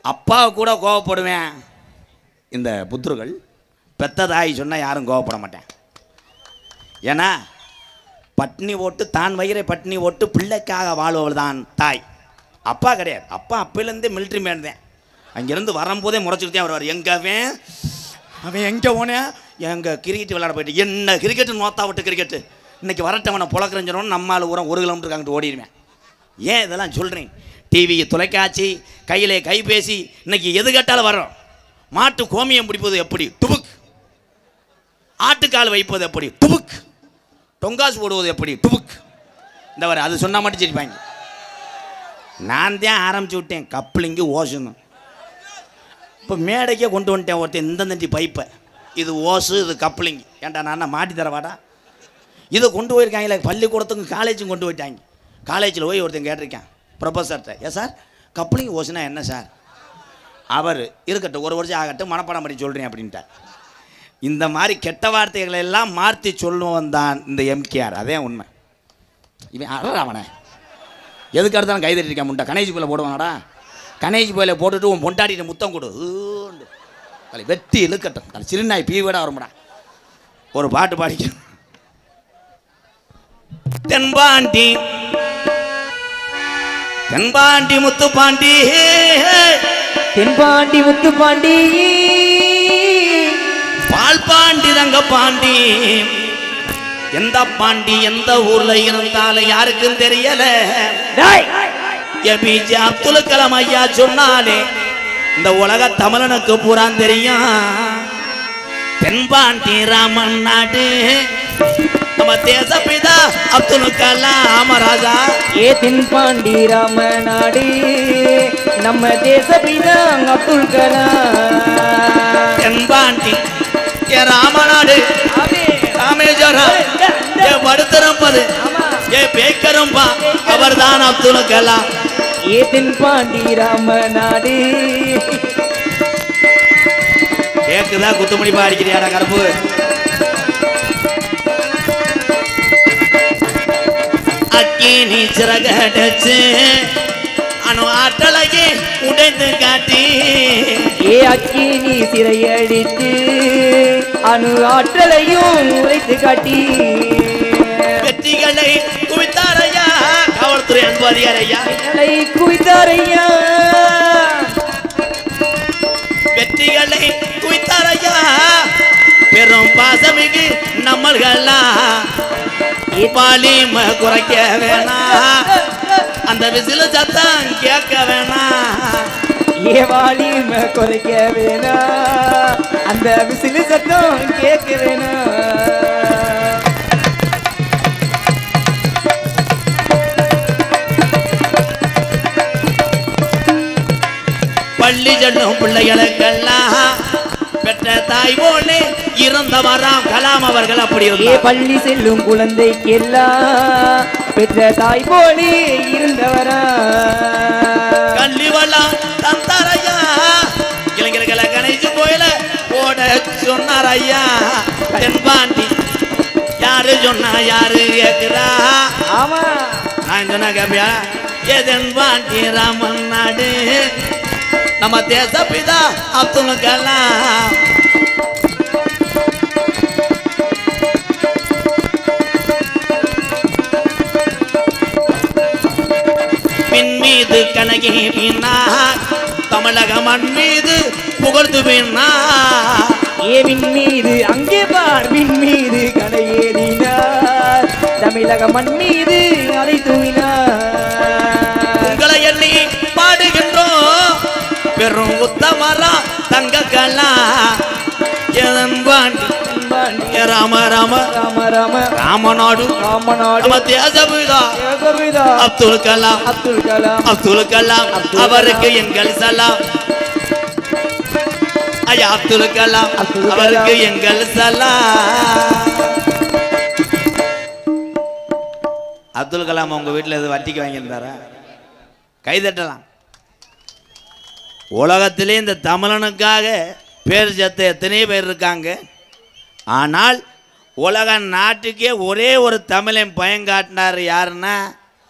அப்பாவை கூட கோவப்படுவேன். இந்த புத்திரர்கள் பெத்த தாய் சொன்னால் யாரும் கோவப்பட மாட்டேன். ஏன்னா பட்னி ஓட்டு, தான் வயிறை பட்னி ஓட்டு பிள்ளைக்காக வாழ்பவள் தான் தாய். அப்பா கிடையாது. அப்பா அப்போலேருந்தே மிலிட்ரி மேன் தான். அங்கேருந்து வரும்போதே முறைச்சிக்கிட்டே வருவார். அவன் எங்கே போனேன், எங்கள் கிரிக்கெட் விளையாட போயிட்டு, என்ன கிரிக்கெட்டு நோத்தா விட்டு கிரிக்கெட்டு இன்றைக்கி வரட்டவனை புழக்கிறேன்னு சொன்னோன்னு நம்மளால் ஊரம் 1 கிலோமீட்டருக்கு அங்கிட்டு ஓடிடுவேன். ஏன் இதெல்லாம் சொல்கிறேன்? டிவி, தொலைக்காட்சி, கையிலே கைபேசி, இன்றைக்கி எது கேட்டாலும் வர்றோம். மாட்டு கோமியம் பிடிப்பது எப்படி, டுபுக். ஆட்டுக்கால் வைப்பது எப்படி, டுபுக். டொங்காசு போடுவது எப்படி, டுபுக். இந்த வர அது சொன்னால் மட்டும் சரிப்பாங்க. நான் தான் ஆரம்பிச்சு விட்டேன் கப்ளிங்கு ஓசுன்னு. இப்போ மேடைக்கே கொண்டு வந்துட்டேன் ஒருத்தன். இந்த தண்டி பைப்பை, இது ஓசு, இது கப்ளிங். ஏன்டா நான் மாட்டி தரவாடா. இதை கொண்டு போயிருக்காங்களே பள்ளிக்கூடத்துக்கும் காலேஜும் கொண்டு போயிட்டாங்க. காலேஜில் போய் ஒருத்தன் கேட்டிருக்கேன் ப்ரொஃபஸர்கிட்ட, ஏன் சார் கப்ளிங் ஓசுனா என்ன சார்? அவர் இருக்கட்டும், 1 வருஷம் ஆகட்டும், மனப்பாடம் பண்ணி சொல்கிறேன் அப்படின்ட்டார். இந்த மாதிரி கெட்ட வார்த்தைகளை எல்லாம் மாற்றி சொல்லுவன் தான் இந்த எம்கேஆர். அதே உண்மை. இவன் அவனை எதுக்கு அடுத்தாலும் கைதட்டிருக்கேன். முட்டை கணேஜி போயில் போடுவானடா. கணேஜி போயில் போட்டுட்டு உன் பொண்டாட்டிட்டு முத்தம் கொடு வெட்டி இழுக்கட்டும். சிறுநாய் பீவிட வரும்டா. ஒரு பாட்டு பாடிக்க. தென்பாண்டி தென்பாண்டி முத்துப்பாண்டி, தென்பாண்டி முத்துப்பாண்டி, பால்பாண்டி ரங்கப்பாண்டி. எந்த பாண்டி எந்த ஊர்ல இருந்தாலும் யாருக்கும் தெரியல. ஏபிஜே அப்துல் கலாம் ஐயா சொன்னாலே இந்த உலக தமிழனுக்கு பூரான் தெரியும். தென்பாண்டி ராமன் நாடு நம்ம தேசப்பிதா அப்துல் கலாம் ராஜா. ஏ தென்பாண்டி ராமநாடு நம்ம தேசப்பிதா அப்துல் கலாம். தென்பாண்டி ஏ ராமநாடு, ராமேஸ்வரம் ஏ படுத்தரம்பது ஏ பேக்கரம்பா, அவர் தான் அப்துல் கலாம். ஏ தென்பாண்டி ராமநாடு. கேக்குதா? குத்துமணி பாடிக்கிறியாடா கருப்பு? அக்கினி சிறகடிச்சு அணு ஆற்றலையே உடைந்து காட்டி. ஏ அக்கினி சிறையடித்து அணு ஆற்றலையும் உடைத்து காட்டி. வெற்றிகளை குவித்தாரையா காவல்துறை அன்பு அதிகாரையா, குவித்தாரையா. வெற்றிகளை குவித்தாரையா பெரும் பாசமிகு நம்மள்களா. பாலிம குறைக்க வேணா, அந்த விசில சத்தம் கேட்க வேணா. ஏ வாலிம குறைக்க வேணா, அந்த விசில சத்தம் கேட்க வேணா. பள்ளி செல்லும் பிள்ளைகளுக்கெல்லாம் பெற்ற தாய் போலே இருந்தவராம் கலாம் அவர்கள். அப்படி பள்ளி செல்லும் குழந்தைக்கெல்லாம் பெற்ற தாய் போலே இருந்தவரா. கல்விவளம் தந்தாரையா, இளைஞர்களை கணேசி கோயில போட சொன்னார் ஐயா. தென்பாண்டி யாரு சொன்னா யாரு கேட்கிறா? ஆமா, நான் சொன்னா கேப்பியா? ஏ தென்பாண்டி ராமன் நாடு நம்ம தேசப்பிதா அப்துல் கலாம். பின் மீது கனகி பின்னா தமிழக மண் மீது புகழ்ந்து பின்னா ஏவின் மீது அங்கே பார்வின் மீது கடையேறினார் தமிழக மண் மீது அதை தூவினார் உங்களை எண்ணி பாடுகின்றோம் பெரும் உத்தமரா தங்கக்கலா எதன் பாண்டி ராம ராம ராம ராம ராமநாடு ராமநாடு நம்ம தேசபிதா தேசபிதா அப்துல் கலாம் அப்துல் கலாம் அப்துல் கலாம் அவருக்கு எங்கள் சலாம் ஐயா அப்துல் கலாம் அவருக்கு எங்கள் சலாம். அப்துல் கலாம் உங்க வீட்டில் எது வட்டிக்கு வாங்கியிருந்தாரா? கைதட்டலாம். உலகத்திலே இந்த தமிழனுக்காக பேர் சேர்த்த எத்தனையோ பேர் இருக்காங்க. ஆனால் உலக நாட்டுக்கே ஒரே ஒரு தமிழன் பயங்காட்டினார் யாருன்னா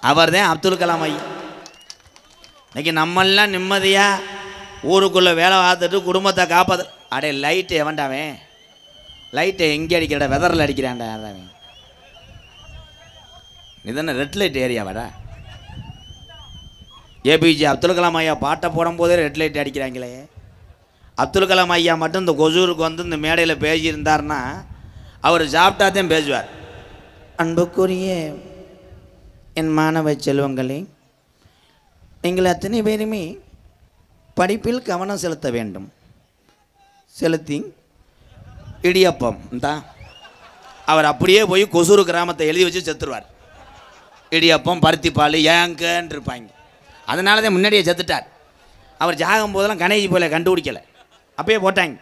அவர் தான் அப்துல் கலாம் ஐயா. இன்னைக்கு நம்மெல்லாம் நிம்மதியாக ஊருக்குள்ளே வேலை பார்த்துட்டு குடும்பத்தை காப்பாற்று. அடே லைட்டு எவன்டாவே லைட்டை எங்கே அடிக்கிறடா? வெதரில் அடிக்கிறான்டா யாராவே. இதுதானே ரெட் லைட் ஏரியாவாடா? ஏபிஜே அப்துல் கலாம் ஐயா பாட்டை போடும்போதே ரெட் லைட் அடிக்கிறாங்களே. அப்துல் கலாம் ஐயா மட்டும் இந்த கொசூருக்கு வந்து இந்த மேடையில் பேசியிருந்தார்னா அவர் சாப்பிட்டாதான் பேசுவார். அன்புக்குரிய என் மாணவ செல்வங்களே, நீங்கள் அத்தனை பேருமே படிப்பில் கவனம் செலுத்த வேண்டும். செலுத்தி இடியப்பம் தான் அவர் அப்படியே போய் கொசூர் கிராமத்தை எழுதி வச்சு செத்துருவார். இடியப்பம் பருத்திப்பால் ஏங்கன்னு இருப்பாங்க. அதனால தான் முன்னாடியே செத்துட்டார். அவர் ஜாகும் போதெல்லாம் கணேஜி போல கண்டுபிடிக்கலை, அப்பயே போட்டாங்க.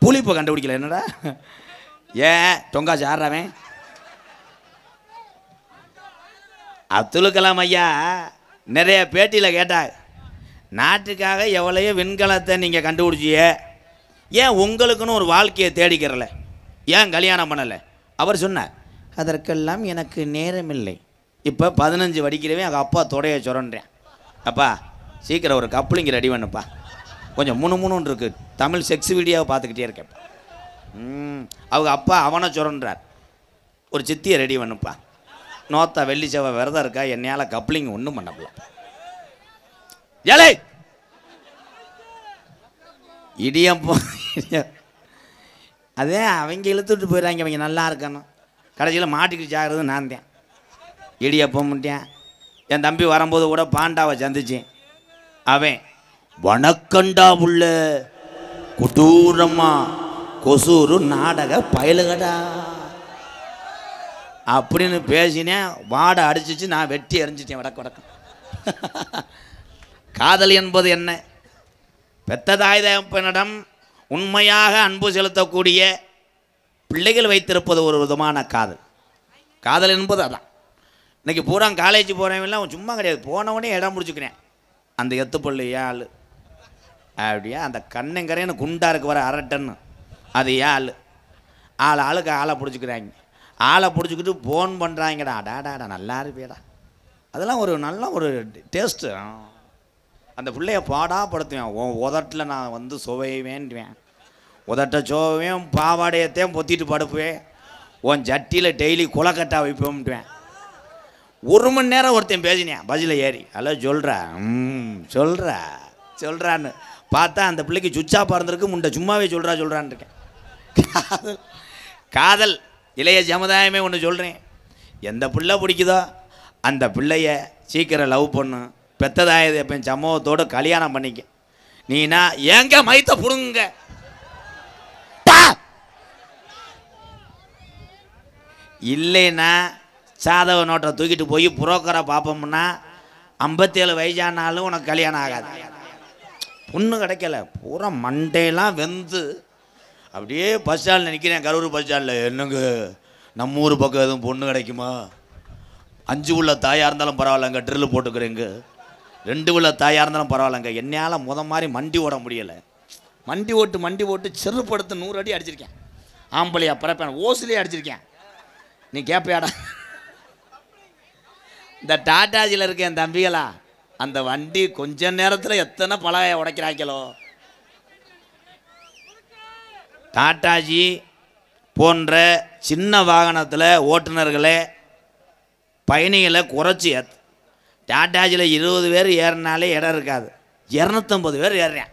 புளிப்பை கண்டுபிடிக்கல. என்னடா ஏன் தொங்காச்சு ஆடுறாவன்? அப்துல் கலாம் ஐயா நிறைய பேட்டியில் கேட்டாங்க, நாட்டுக்காக எவ்வளையோ விண்கலத்தை நீங்கள் கண்டுபிடிச்சிய, ஏன் உங்களுக்குன்னு ஒரு வாழ்க்கையை தேடிக்கிறல, ஏன் கல்யாணம் பண்ணலை? அவர் சொன்னார், அதற்கெல்லாம் எனக்கு நேரமில்லை. இப்போ 15 வடிக்கிறவே எங்கள் அப்பா தொடைய சுரண்டேன். அப்பா சீக்கிரம் ஒரு கப்ளிங் ரெடி பண்ணுப்பா, கொஞ்சம் முணுமுணுன்னு இருக்குது. தமிழ் செக்ஸ் வீடியோவை பார்த்துக்கிட்டே இருக்கேன். அவங்க அப்பா அவனை சுரண்டார், ஒரு சித்தியை ரெடி பண்ணுப்பா. நோத்தா வெள்ளி செவ்வாய் விரதம் இருக்கா, என்னையால் கப்ளிங் ஒன்றும் பண்ணப்பலாம். ஏலே இடியப்போ அதே அவங்க இழுத்துட்டு போயிடுறாங்க. அவங்க நல்லா இருக்கணும், கடைசியில் மாட்டிக்கிட்டு சாகிறது நான் தான். இடியப்பம் முட்டேன். என் தம்பி வரும்போது கூட பாண்டாவை சந்திச்சேன். அவன் வணக்கண்டா உள்ள கொடூரமா கொசூரு நாடக பயலுகடா அப்படின்னு பேசினேன். வாடை அடிச்சிச்சு, நான் வெட்டி எறிஞ்சிட்டேன் வடக்கு வடக்கம். காதல் என்பது என்ன? பெத்ததாய் தகப்பனிடம் உண்மையாக அன்பு செலுத்தக்கூடிய பிள்ளைகள் வைத்திருப்பது ஒரு விதமான காதல். காதல் என்பது அதான். இன்றைக்கி பூரா காலேஜ் போகிறவங்களாம் சும்மா கிடையாது, போனவனே இடம் முடிச்சுக்கிறேன். அந்த எத்துப்பள்ளி ஆள் அப்படியா, அந்த கண்ணங்கரைன்னு குண்டா இருக்கு வர அரட்டன்னு, அது ஆள் ஆளுக்கு ஆளை பிடிச்சிக்கிறாங்க. ஆளை பிடிச்சிக்கிட்டு ஃபோன் பண்ணுறாங்கடா, அடாடாடா நல்லா இருப்பேடா. அதெல்லாம் ஒரு நல்ல ஒரு டேஸ்ட்டு. அந்த பிள்ளைய பாடாப்படுத்துவேன். உதட்டில் நான் வந்து சுவைவேன்டுவேன், உதட்ட சோவையும் பாவாடையத்தையும் பொத்திட்டு படுப்புவேன், உன் ஜட்டியில் டெய்லி குளக்கட்டா வைப்போம்ட்டுவேன். 1 மணி நேரம் ஒருத்தன் பேசினேன் பஸ்ஸில் ஏறி. ஹலோ சொல்கிறா சொல்கிறான்னு பார்த்தா அந்த பிள்ளைக்கு சுச்சா பறந்துருக்கு, முண்டை சும்மாவே சொல்கிறான்னு இருக்கேன். காதல் இளைய சமுதாயமே ஒன்று சொல்கிறேன், எந்த பிள்ளை பிடிக்குதோ அந்த பிள்ளைய சீக்கிரம் லவ் பண்ணு. பெத்ததாயது எப்போ சமூகத்தோடு கல்யாணம் பண்ணிக்க. நீனா ஏங்க மைத்த புடுங்க இல்லைன்னா சாதக நோட்டை தூக்கிட்டு போய் புரோக்கரை பார்ப்போம்னா 57 வயசானாலும் உனக்கு கல்யாணம் ஆகாது. பொண்ணு கிடைக்கல, பூரா மண்டையெல்லாம் வெந்து அப்படியே பஸ் ஸ்டாண்டில் நிற்கிறேன். கரூர் பஸ் ஸ்டாண்டில், என்னங்க நம்ம ஊர் பக்கம் எதுவும் பொண்ணு கிடைக்குமா? 5 உள்ள தாயாக இருந்தாலும் பரவாயில்லங்க, ட்ரில்லு போட்டுக்கிறேங்க. 2 உள்ள தாயாக இருந்தாலும் பரவாயில்லங்க. என்னால் மாதிரி மண்டி ஓட முடியலை. மண்டி ஓட்டு செருப்படுத்து 100 அடி அடிச்சிருக்கேன். ஆம்பளையா பரப்பேன், ஓசிலே அடிச்சிருக்கேன். நீ கேட்பையாடா? இந்த டாட்டாஜியில் இருக்க என் தம்பிகளா, அந்த வண்டி கொஞ்ச நேரத்தில் எத்தனை பலகையை உடைக்கிறாங்களோ. டாட்டாஜி போன்ற சின்ன வாகனத்தில் ஓட்டுநர்களை பயணிகளை குறைச்சி டாட்டாஜியில் 20 பேர் ஏறினாலே இடம் இருக்காது, 250 பேர் ஏறுறேன்.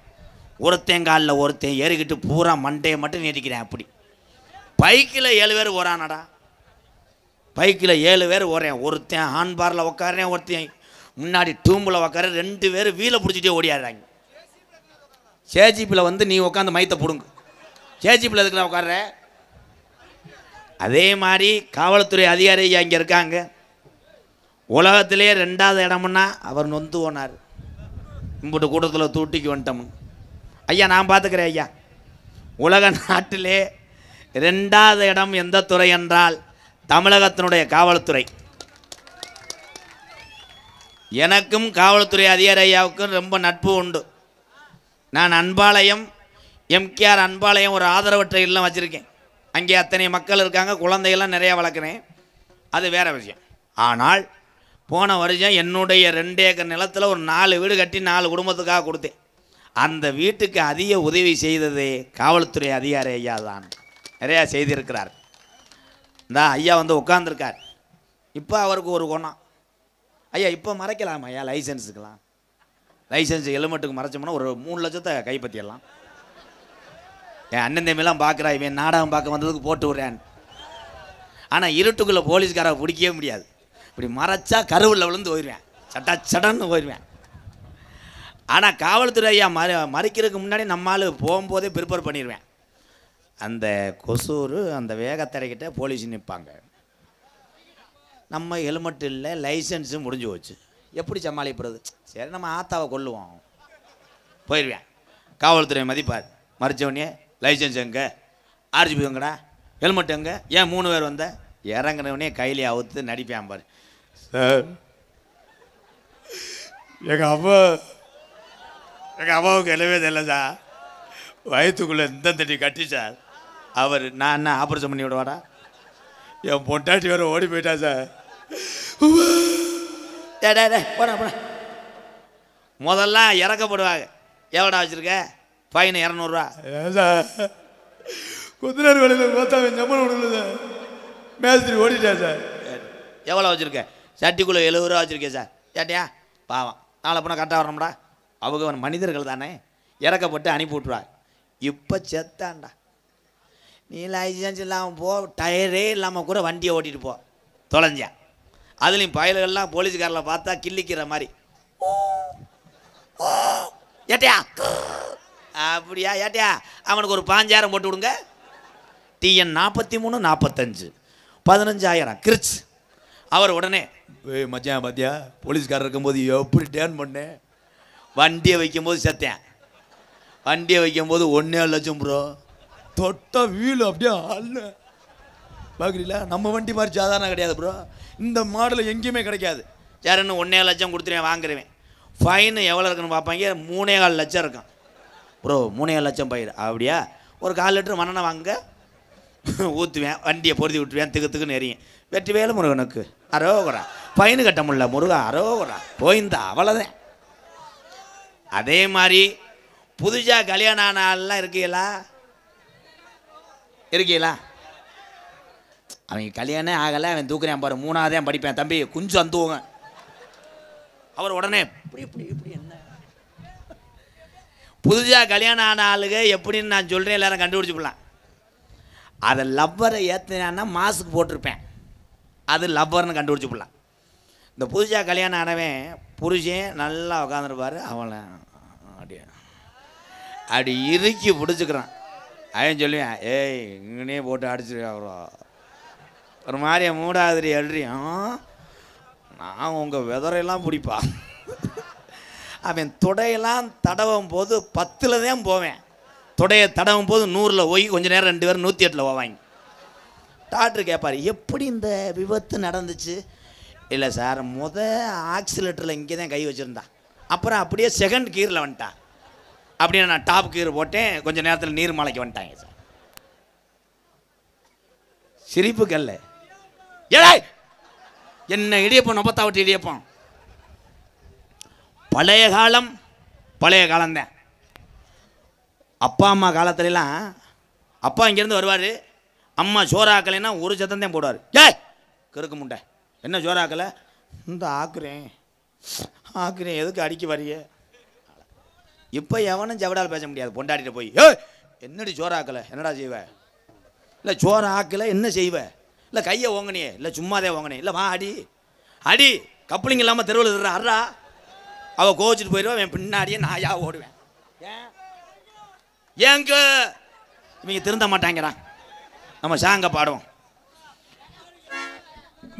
ஒருத்தன் காலில் ஒருத்தன் ஏறிக்கிட்டு பூரா மண்டையை மட்டும் நீட்டிக்கிறேன். அப்படி பைக்கில் 7 பேர் ஓரானடா. பைக்கில் 7 பேர் ஓடுறேன். ஒருத்தன் ஹான்பாரில் உட்காரேன், ஒருத்தன் முன்னாடி டூம்பில் உட்கார, 2 பேர் வீலை பிடிச்சிட்டே ஓடியாடுறாங்க. சேஜிப்பில் வந்து நீ உட்காந்து மைத்தை பிடுங்க. சேஜிப்பில் எதுக்குலாம் உட்கார்ற? அதே மாதிரி காவல்துறை அதிகாரி ஐயா இங்கே இருக்காங்க. உலகத்திலே 2வது இடம்னா அவர் நொந்து போனார். இம்புட்டு கூட்டத்தில் தூட்டிக்கு வந்துட்டோம். ஐயா நான் பார்த்துக்கிறேன் ஐயா. உலக நாட்டிலே 2வது இடம் எந்த துறை என்றால் தமிழகத்தினுடைய காவல்துறை. எனக்கும் காவல்துறை அதிகாரி ஐயாவுக்கும் ரொம்ப நட்பு உண்டு. நான் அன்பாளையம் எம்கேஆர் அன்பாளையம் ஒரு ஆதரவற்ற இல்லம் வச்சுருக்கேன். அங்கே அத்தனை மக்கள் இருக்காங்க, குழந்தைகள்லாம் நிறையா வளர்க்குறேன். அது வேறு விஷயம். ஆனால் போன வருஷம் என்னுடைய 2 ஏக்கர் நிலத்தில் ஒரு 4 வீடு கட்டி 4 குடும்பத்துக்காக கொடுத்தேன். அந்த வீட்டுக்கு அதிக உதவி செய்ததே காவல்துறை அதிகாரி ஐயா தான். நிறையா செய்திருக்கிறார். இந்த ஐயா வந்து உட்காந்துருக்கார். இப்போ அவருக்கு ஒரு குணம். ஐயா இப்போ மறைக்கலாம் ஐயா, லைசன்ஸுக்கெல்லாம் லைசன்ஸ் ஹெல்மெட்டுக்கு மறைச்சோம்னா ஒரு 3 லட்சத்தை கைப்பற்றிடலாம். என் அண்ணன் தம்பிலாம் பார்க்குறா, இவன் நாடகம் பார்க்க வந்ததுக்கு போட்டு விட்றேன். ஆனால் இருட்டுக்குள்ளே போலீஸ்காரை பிடிக்கவே முடியாது. இப்படி மறைச்சா கருவில் விழுந்து போயிடுவேன், சடன்னு போயிடுவேன். ஆனால் காவல்துறை ஐயா மறைக்கிறதுக்கு முன்னாடி நம்மால் போகும்போதே ப்ரிப்பேர் பண்ணிடுவேன். அந்த கொசூர் அந்த வேகத்தடைக்கிட்ட போலீஸ் நிற்பாங்க. நம்ம ஹெல்மெட் இல்லை, லைசன்ஸு முடிஞ்சு போச்சு, எப்படி சமாளிப்படுறது? சரி நம்ம ஆத்தாவை கொல்லுவோம், போயிடுவேன். காவல்துறை மதிப்பார். மறைச்சவனே லைசன்ஸ் எங்கே, ஆர்ஜிபி எங்கடா, ஹெல்மெட் எங்கே, ஏன் 3 பேர் வந்த? இறங்கினவனே கையிலே அவுத்து நடிப்பேன் பாரு. சார் எங்கள் அம்மாவுக்கு எல்லவே தெரியல சார், வயிற்றுக்குள்ளே இந்த தட்டி கட்டி சார். அவர் நான் என்ன ஆப்ரேஷன் பண்ணி விடுவாடா? என் பொண்டாட்டி வேறு ஓடி போயிட்டா சார். போடா போடா. முதல்ல இறக்கப்படுவாங்க. எவ்வளோடா வச்சுருக்க? ஃபைன் 200 ரூபா. சார் குதிரை வேலையில் பார்த்தா சம்பளம் விடல சார், மேஸ்திரி ஓடிட்டா சார். எவ்வளோ வச்சுருக்க? சட்டிக்குள்ளே 70 ரூபா வச்சுருக்கேன் சார். கேட்டியா? பாவம், நாளை போனால் கரெக்டாக வரணும்டா. அவங்க மனிதர்கள் தானே, இறக்கப்பட்டு அனுப்பி விட்ருவாங்க. இப்போ செத்தான்டா. நீ லைசன்ஸ் இல்லாமல் போ, டயரே இல்லாமல் கூட வண்டியை ஓட்டிகிட்டு போ, தொலைஞ்சேன். அதுலேயும் பயல்கள்லாம் போலீஸ்காரில் பார்த்தா கிள்ளிக்கிற மாதிரி. ஏட்டியா அப்படியா? ஏட்டியா அவனுக்கு ஒரு 5000 போட்டு விடுங்க. TN 43 45 15,000 கிரிச். அவர் உடனே மச்சான் பார்த்தியா போலீஸ்காரர் இருக்கும்போது எப்படி டேர்ன் பண்ணேன், வண்டியை வைக்கும்போது செத்தேன், வண்டியை வைக்கும்போது 1.7 லட்சம் ப்ரோ, தொட்ட வீடு அப்படியே அல்ல பார்க்குறீங்களா? நம்ம வண்டி மாதிரி சாதாரண கிடையாது ப்ரோ, இந்த மாடல் எங்கேயுமே கிடைக்காது. யாருன்னு 1.7 லட்சம் கொடுத்துருவேன், வாங்குறேன். ஃபைனு எவ்வளோ இருக்குன்னு பார்ப்பாங்க, 3.4 லட்சம் இருக்கும் ப்ரோ. 3.7 லட்சம் பயிர். அப்படியா? ஒரு 1/4 லிட்டர் மண்ணெண்ணெய் வாங்க, ஊற்றுவேன், வண்டியை பொருத்தி விட்டுருவேன், திக்குன்னு எரியும். வெற்றி வேலை முருகனுக்கு அரோகரா. ஃபைனு கட்ட முடியல முருகா அரோகரா, போயிருந்தா அவ்வளோதான். அதே மாதிரி புதுசாக கல்யாணம் ஆன ஆள்லாம் இருக்கீங்களா? அவங்க கல்யாணம் ஆகலை, அவன் தூக்குறேன் பாரு, 3ஆவதே படிப்பேன் தம்பி கொஞ்சம் அந்துவோங்க. அவர் உடனே இப்படி இப்படி இப்படி என்ன புதுசாக கல்யாணம் ஆன ஆளுங்க எப்படின்னு நான் சொல்கிறேன், எல்லாரும் கண்டுபிடிச்சிக்கலாம். அதை லவ்வரை ஏற்றினான்னா மாஸ்க் போட்டிருப்பேன், அது லவ்வர்னு கண்டுபிடிச்சிக்கலாம். இந்த புதுசாக கல்யாணம் ஆனவன் புருஷன் நல்லா உட்காந்துருப்பார், அவனை அப்படி இறுக்கி பிடிச்சிக்கிறான். அவன் சொல்லுவேன், ஏய் இங்கனே போட்டு அடிச்சிருக்கா ப்ரோ, ஒரு மாதிரியா மூடாதிரி எழுறியான், நான் உங்கள் வெதரையெல்லாம் பிடிப்பா. அவன் தொடையெல்லாம் தடவும் போது 10ல் தான் போவேன், தொடையை தடவும் போது 100ல் போய் கொஞ்சம் நேரம் 2 பேரும் 108ல் போவாங்க. டாக்டர் கேட்பார், எப்படி இந்த விபத்து நடந்துச்சு? இல்லை சார், ஆக்சிலேட்டரில் இங்கே தான் கை வச்சுருந்தான், அப்புறம் அப்படியே செகண்ட் கீரில் வந்துட்டான், அப்படியே நான் டாப் கீர் போட்டேன், கொஞ்சம் நேரத்தில் நீர்மலைக்கு வந்துட்டாங்க சார். சிரிப்பு கல்ல ஏழை என்ன இடியப்பம், 48 இடியப்பம். பழைய காலம்தான். அப்பா அம்மா காலத்துலலாம் அப்பா இங்கேருந்து வருவார், அம்மா சோறாக்கலைன்னா ஒரு சத்தம் தான் போடுவார். ஏய் கிறுக்கு முண்டை, என்ன சோறாக்கலை? இந்த ஆக்குறேன் எதுக்கு அடிக்க வரிய? இப்போ எவனும் ஜவடால் பேச முடியாது. பொண்டாட்டிட்ட போய் என்னடி சோறாக்கலை என்னடா செய்வ, இல்லை சோறு ஆக்கலை என்ன செய்வ, இல்லை கையை ஓங்கினியே, இல்லை சும்மாதே ஓங்கினே, இல்லை வா அடி அடி கப்ளிங் இல்லாமல் தெருவில் இருக்கிற அறா. அவள் கோச்சிட்டு போயிடுவா, என் பின்னாடியே நாயா ஓடுவேன். ஏங்க இவங்க திருந்த மாட்டாங்கடா. நம்ம சாங்க பாடுவோம்.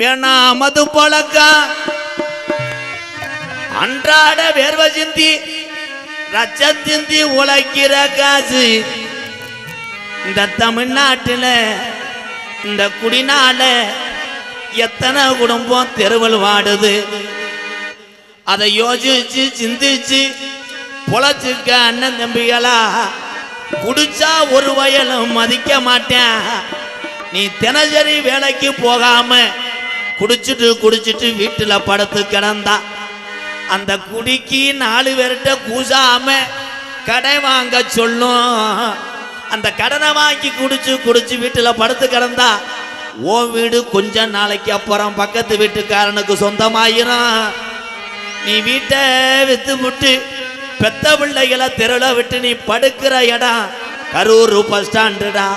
வேணா மது பழக்கம் அன்றாட வேர்வை சிந்தி ரச்சத்திந்தி உழைக்கிற காசு இந்த தமிழ்நாட்டில் இந்த குடிநாள எத்தனை குடும்பம் தெருவில் வாடுது. அதை யோசிச்சு சிந்திச்சு பொழைச்சுக்க அண்ணன் தம்பிகளா. குடிச்சா ஒரு வயலும் மதிக்க மாட்டேன். நீ தினசரி வேலைக்கு போகாம குடிச்சிட்டு வீட்டில் படுத்து கிடந்தா அந்த குடிக்கு 4 பேர்கிட்ட கூசாம கடை வாங்க சொல்லும். அந்த கடனை வாங்கி குடிச்சு வீட்டில் படுத்து கிடந்தா ஓ வீடு கொஞ்ச நாளைக்கு அப்புறம் பக்கத்து வீட்டுக்காரனுக்கு சொந்தமாயிரும். நீ வீட்டை வித்து விட்டு பெத்த பிள்ளைகளை தெருள விட்டு நீ படுக்கிற இடம் கரூர் பஸ் ஸ்டாண்டுடா.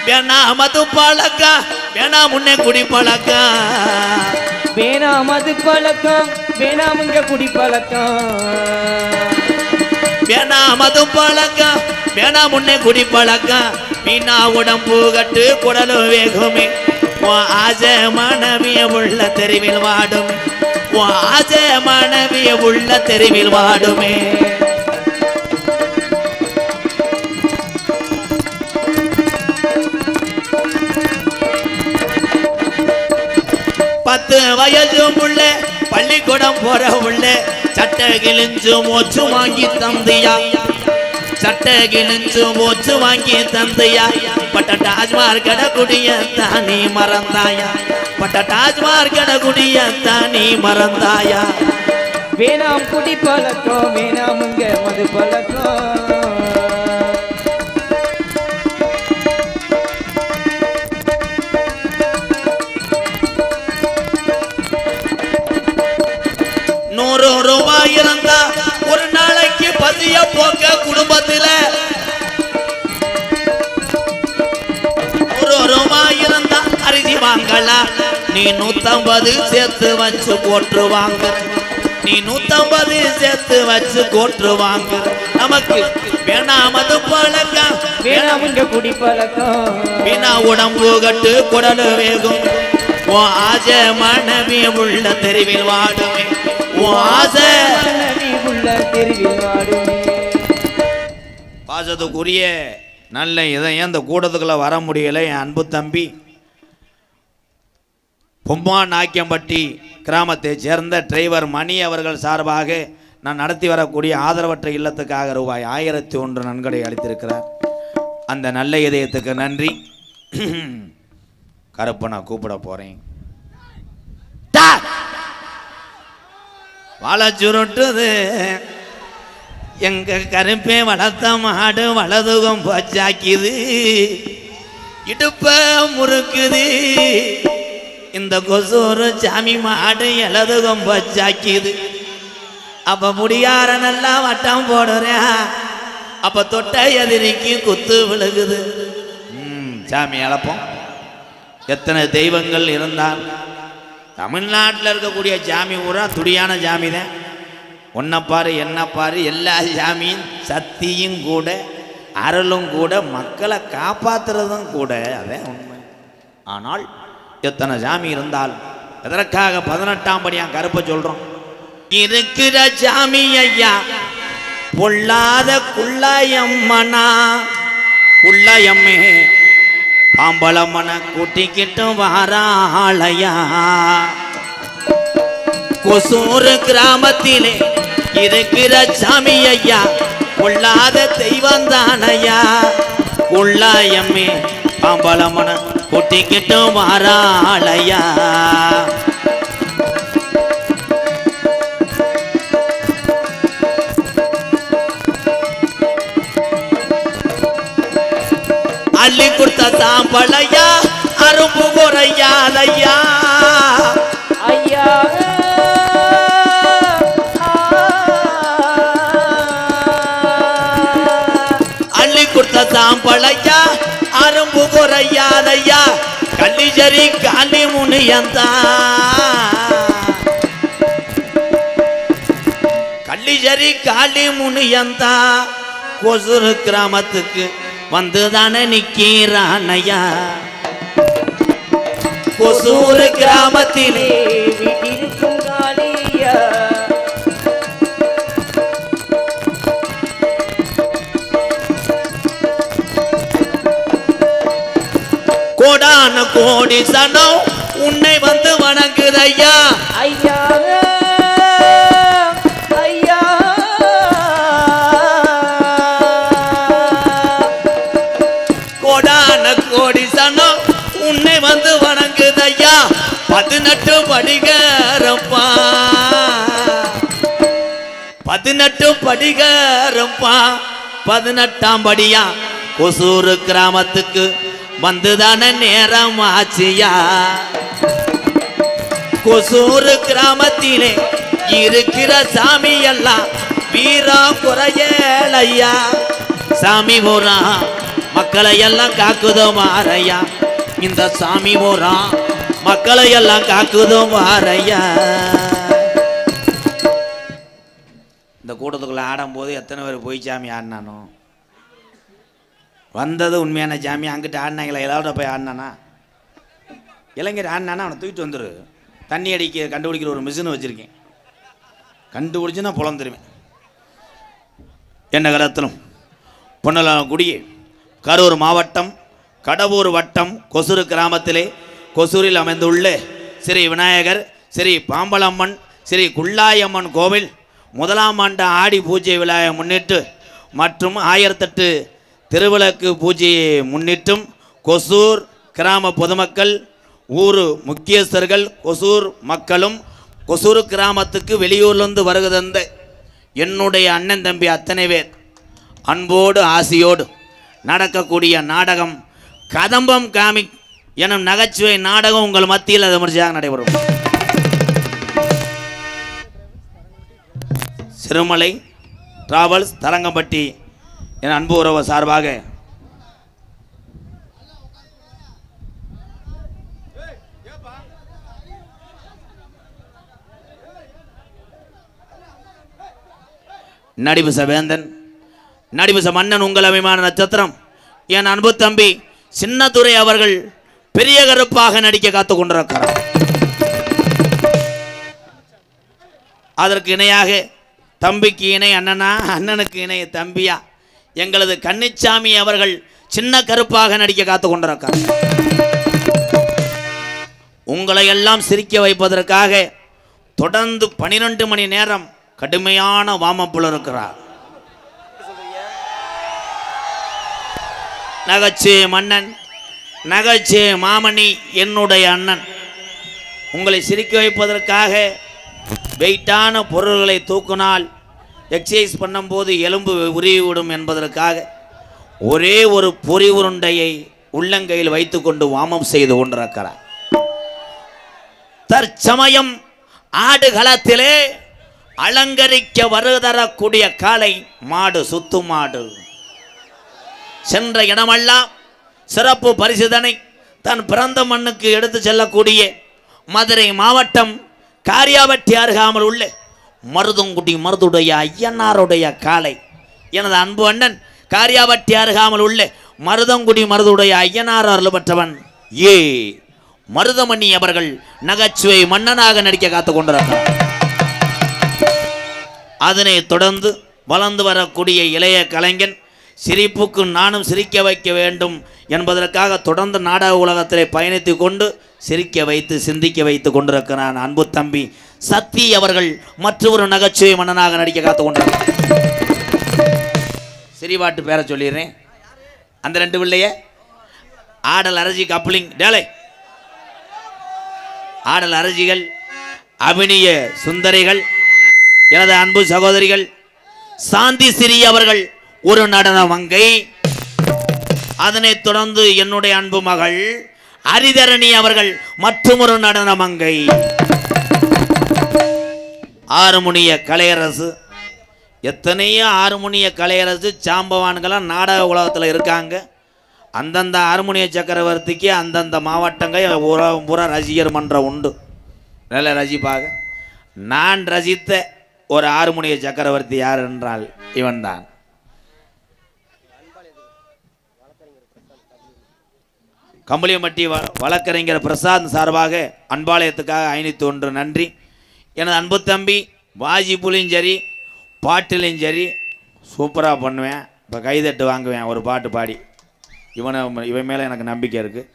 வேணா மது பழக்கம் வேணா முன்னே குடி பழக்கம், வேணா மது பழக்கம் வேணா முங்க குடி பழக்கம், வேணா மது பழக்கம் வேணா முன்னே குடி பழக்கம். மீனா உடம்பு கட்டு குடலும் வேகுமே ஆசை மனைவிய உள்ள தெருவில் வாடும், ஆசை மனைவிய உள்ள தெருவில் வாடுமே. பத்து வயசு உள்ள பள்ளிக்கூடம் போற உள்ள சட்டை கிழிஞ்சு மோச்சு வாங்கி தந்தையா, சட்டை கிழிஞ்சு மோச்சு வாங்கி தந்தையா. பட்ட டாஜ்மார் கடகுடிய தானி மறந்தாயா, பட்ட டாஜ்மார் கடகுடிய தானி மறந்தாயா. வேணாம் குடி பழக்கம் வேணாம் முங்க மது பழக்கம். ரூபாய் இருந்தா ஒரு நாளைக்கு பசிய போக்க குடும்பத்தில் 100 ரூபாய் இருந்தா அரிசி வாங்கலாம். நீ 150 சேர்த்து வச்சு போட்டுருவாங்க, நீ 150 சேர்த்து வச்சு போட்டுருவாங்க. நமக்கு வேணாம் மது பழக்கம் வேணாம் இங்க குடி பழக்கம், வீணா உடம்பு கட்டு குடலு வேகும் ஆசை மனைவி உள்ள தெருவில் வாடுமே, பாசத்துக்குரிய நல்ல இதயம் இந்த கூட்டத்துக்குள்ள வர முடியல. என் அன்பு தம்பி பொம்மான் நாக்கியம்பட்டி கிராமத்தை சேர்ந்த டிரைவர் மணி அவர்கள் சார்பாக நான் நடத்தி வரக்கூடிய ஆதரவற்ற இல்லத்துக்காக ரூபாய் 1001 நன்கொடை அளித்திருக்கிறார். அந்த நல்ல இதயத்துக்கு நன்றி. கருப்பை நான் கூப்பிட போறேன். வாழ சுருட்டுது எங்க கருப்பே வளர்த்த மாடு வலதுகம் பச்சாக்கிது, இடுப்ப முறுக்குது இந்த கொசூரு சாமி மாடு எலதுகம் பச்சாக்கிது. அப்ப முடியார நல்லா வட்டம் போடுறேன், அப்ப தொட்ட எதிரிக்கு குத்து விழுகுது. சாமி அழப்போம். எத்தனை தெய்வங்கள் இருந்தால் தமிழ்நாட்டில் இருக்கக்கூடிய சாமி பூரா துடியான சாமி தான். ஒன்னப்பாரு என்னப்பாரு எல்லா சாமியும் சக்தியும் கூட அருளும் கூட மக்களை காப்பாற்றுறதும் கூட அதான் உண்மை. ஆனால் எத்தனை சாமி இருந்தால் எதற்காக 18ஆம் படியான் கருப்பை சொல்றோம்? இருக்கிற சாமி ஐயா பொல்லாத குள்ளாயம்மனா, குள்ளாயம்மே பாம்பளம்மன கூட்டிக்கிட்டு வாராளையா. கொசூர் கிராமத்திலே இருக்கிற சாமி ஐயா பொல்லாத தெய்வம் தானையா. குள்ளாயம்மே பாம்பளம்மன கூட்டிக்கிட்டு வாராளையா. அள்ளி கொடுத்த சாம்பளையா அரும்பு குறையாலையா. ஐயா கொடுத்த சாம்பளையா அரும்பு குறையாதையா கள்ளிச்சேரி காளி முனியந்தா கள்ளிச்சேரி காளி முனியந்தா கொசூர் கிராமத்துக்கு வந்துதானே நிக்கிறானையா கொசூர் கிராமத்திலே வீட்டிற்கும் காளியா கோடான கோடி சனம் உன்னை வந்து வணங்குதையா ஐயா ஐயா கோடான கோடி சனம் உன்னை வந்து வணங்குதையா 18 படிகாரப்பா 18 படிகாரப்பா 18ஆம் படியா கொசூர் கிராமத்துக்கு வந்துதான நேரம் ஆச்சியா கொசூர் கிராமத்திலே இருக்கிற சாமி எல்லாம் வீரா குறையலையா சாமி போரா மக்களை எல்லாம் காக்குதோ மாறையா இந்த சாமி போரா மக்களை எல்லாம் காக்குதோ மாறையா இந்த கூட்டத்துக்குள்ள ஆடும்போது எத்தனை பேர் போய் சாமி ஆடினானோ வந்தது உண்மையான சாமி அங்கிட்டு ஆடினாங்களா எல்லாரோட போய் ஆடினானா இளைஞர் ஆடினானா அவனை தூக்கிட்டு வந்துடு தண்ணி அடிக்க கண்டுபிடிக்கிற ஒரு மிஷின் வச்சுருக்கேன் கண்டுபிடிச்சுன்னா புலந்துருவேன் என்ன காலத்திலும் பொன்னலாங்குடி கரூர் மாவட்டம் கடவூர் வட்டம் கொசூர் கிராமத்திலே கொசூரில் அமைந்துள்ள ஸ்ரீ விநாயகர் ஸ்ரீ பாம்பலம்மன் ஸ்ரீ குள்ளாயம்மன் கோவில் 1ஆம் ஆண்டு ஆடி பூஜை விழாவை முன்னிட்டு மற்றும் 1008 திருவிளக்கு பூஜையை முன்னிட்டும் கொசூர் கிராம பொதுமக்கள் ஊர் முக்கியஸ்தர்கள் கொசூர் மக்களும் கொசூர் கிராமத்துக்கு வெளியூர்லேருந்து வருகதந்த என்னுடைய அண்ணன் தம்பி அத்தனை பேர் அன்போடு ஆசையோடு நடக்கக்கூடிய நாடகம் கதம்பம் காமிக் எனும் நகைச்சுவை நாடகம் உங்கள் மத்தியில் அது விமர்சையாக நடைபெறும். சிறுமலை டிராவல்ஸ் தரங்கம்பட்டி என் அன்பு உறவு சார்பாக நடிபுச வேந்தன் நடிபுச மன்னன் உங்கள் அபிமான நட்சத்திரம் என் அன்பு தம்பி சின்னதுரை அவர்கள் பெரிய கருப்பாக நடிக்க காத்து கொண்டிருக்கிறார். அதற்கு இணையாக தம்பிக்கு இணை அண்ணனா அண்ணனுக்கு இணை தம்பியா எங்களது கன்னிச்சாமி அவர்கள் சின்ன கருப்பாக நடிக்க காத்து கொண்டிருக்கிறார். உங்களை எல்லாம் சிரிக்க வைப்பதற்காக தொடர்ந்து 12 மணி நேரம் கடுமையான வாமப்புல இருக்கிறார். நகைச்சே மன்னன் நகைச்சே மாமணி என்னுடைய அண்ணன் உங்களை சிரிக்க வைப்பதற்காக வெயிட்டான பொருள்களை தூக்கினால் எக்ஸசைஸ் பண்ணும்போது எலும்பு உருவிவிடும் என்பதற்காக ஒரே ஒரு பொறி உருண்டையை உள்ளங்கையில் வைத்துக்கொண்டு வாமம் செய்து கொண்டிருக்கிறார். தற்சமயம் ஆடுகளத்திலே அலங்கரிக்க வருதரக்கூடிய காளை மாடு சுத்து மாடு சென்ற இடமெல்லாம் சிறப்பு பரிசுதனை தன் பிறந்த மண்ணுக்கு எடுத்து செல்லக்கூடிய மதுரை மாவட்டம் காரியாபட்டி அருகாமல் உள்ள மருதங்குடி மருதுடைய ஐயனாருடைய காளை எனது அன்பு அண்ணன் காரியாபட்டி அருகாமல் உள்ள மருதங்குடி மருதுடைய ஐயனார் அருள் பெற்றவன் ஏ மருதமணி அவர்கள் நகைச்சுவை மன்னனாக நடிக்க காத்து கொண்டிருக்கிறார். அதனை தொடர்ந்து வளர்ந்து வரக்கூடிய இளைய கலைஞன் சிரிப்புக்கு நானும் சிரிக்க வைக்க வேண்டும் என்பதற்காக தொடர்ந்து நாடக உலகத்திலே பயணித்து கொண்டு சிரிக்க வைத்து சிந்திக்க வைத்து கொண்டிருக்கிறான் அன்பு தம்பி சத்தி அவர்கள் மற்றொரு நகைச்சுவை மன்னனாக நடிக்க காத்து கொண்டிருக்கிறார். சிரிவாட்டு பேரை சொல்லிடுறேன். அந்த 2 பிள்ளைய ஆடல் அரசி கப்ளிங் டேலை ஆடல் அரசிகள் அபிநய சுந்தரிகள் எனது அன்பு சகோதரிகள் சாந்தி சிறி அவர்கள் ஒரு நடன மங்கை. அதனைத் தொடர்ந்து என்னுடைய அன்பு மகள் அரிதரணி அவர்கள் மற்றொரு நடன மங்கை. ஆறுமுனிய கலையரசு எத்தனையோ ஹார்மோனிய கலையரசு சாம்பவான்களாம் நாடக உலகத்தில் இருக்காங்க. அந்தந்த ஹார்மோனிய சக்கரவர்த்திக்கு அந்தந்த மாவட்டங்கள் பூரா ரசிகர் மன்றம் உண்டு. நல்ல ரசிப்பாக. நான் ரசித்த ஒரு ஹார்மோனிய சக்கரவர்த்தி யார் என்றால் இவன்தான். கம்பளியம்பட்டி வழக்கறிஞர் பிரசாந்த் சார்பாக அன்பாலயத்துக்காக 501 நன்றி. எனது அன்பு தம்பி வாஜிப்புலையும் சரி பாட்டிலையும் சரி சூப்பராக பண்ணுவேன். இப்போ கைதட்டு வாங்குவேன் ஒரு பாட்டு பாடி. இவன் மேலே எனக்கு நம்பிக்கை இருக்குது.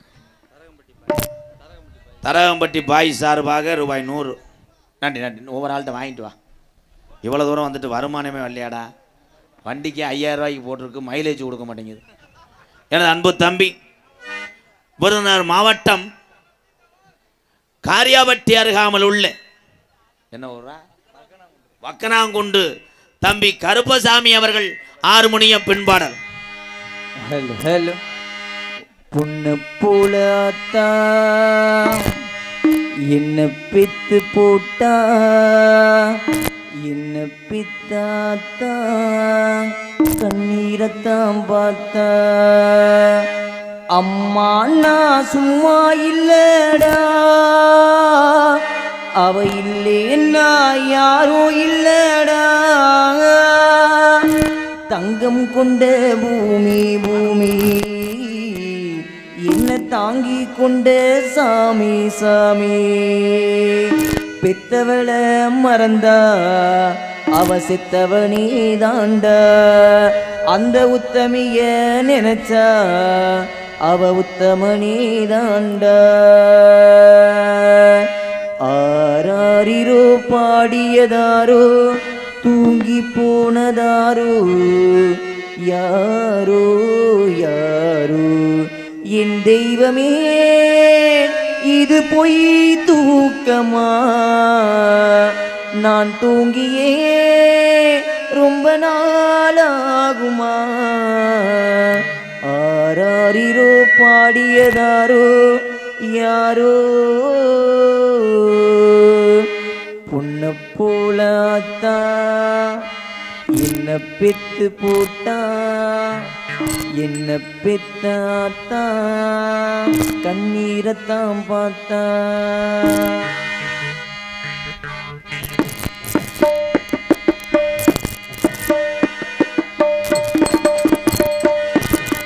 தரகம்பட்டி பாய் சார்பாக ₹100 நன்றி நன்றி. ஒவ்வொரு ஆள்கிட்ட வாங்கிட்டு வா. இவ்வளோ தூரம் வந்துட்டு வருமானமே வரலையாடா. வண்டிக்கு 5000 ரூபாய்க்கு போட்டிருக்கு, மைலேஜ் கொடுக்க மாட்டேங்குது. எனது அன்பு தம்பி விருதுநகர் மாவட்டம் காரியாபட்டி அருகாமல் உள்ள என்ன ஊரா வக்கனாங்குண்டு தம்பி கருப்பசாமி அவர்கள் ஹார்மோனியம் பின்பாடல். ஹலோ ஹலோ பொண்ணு போலாத்தா என்ன பித்து போட்டா என்ன பித்தாத்தா கண்ணீரத்தான் பார்த்தா அம்மா நான் சும்மா இல்லடா அவ இல்லேன்னா யாரும் இல்லடா தங்கம் கொண்ட பூமி பூமி என்ன தாங்கி கொண்ட சாமி சாமி பெத்தவள மறந்தா அவ செத்தவனே தாண்டா அந்த உத்தமிய நினைச்சா அவ உத்தமனே தாண்டா ஆராரிரோ பாடியதாரோ தூங்கி போனதாரோ யாரோ யாரோ என் தெய்வமே இது பொய் தூக்கமா நான் தூங்கியே ரொம்ப நாளாகுமா ஆராரிரோ பாடியதாரோ யாரோ பொண்ண போலாத்தா என்ன பெத்து போட்டா என்ன பெத்தாத்தா கண்ணீரத்தான் பார்த்தா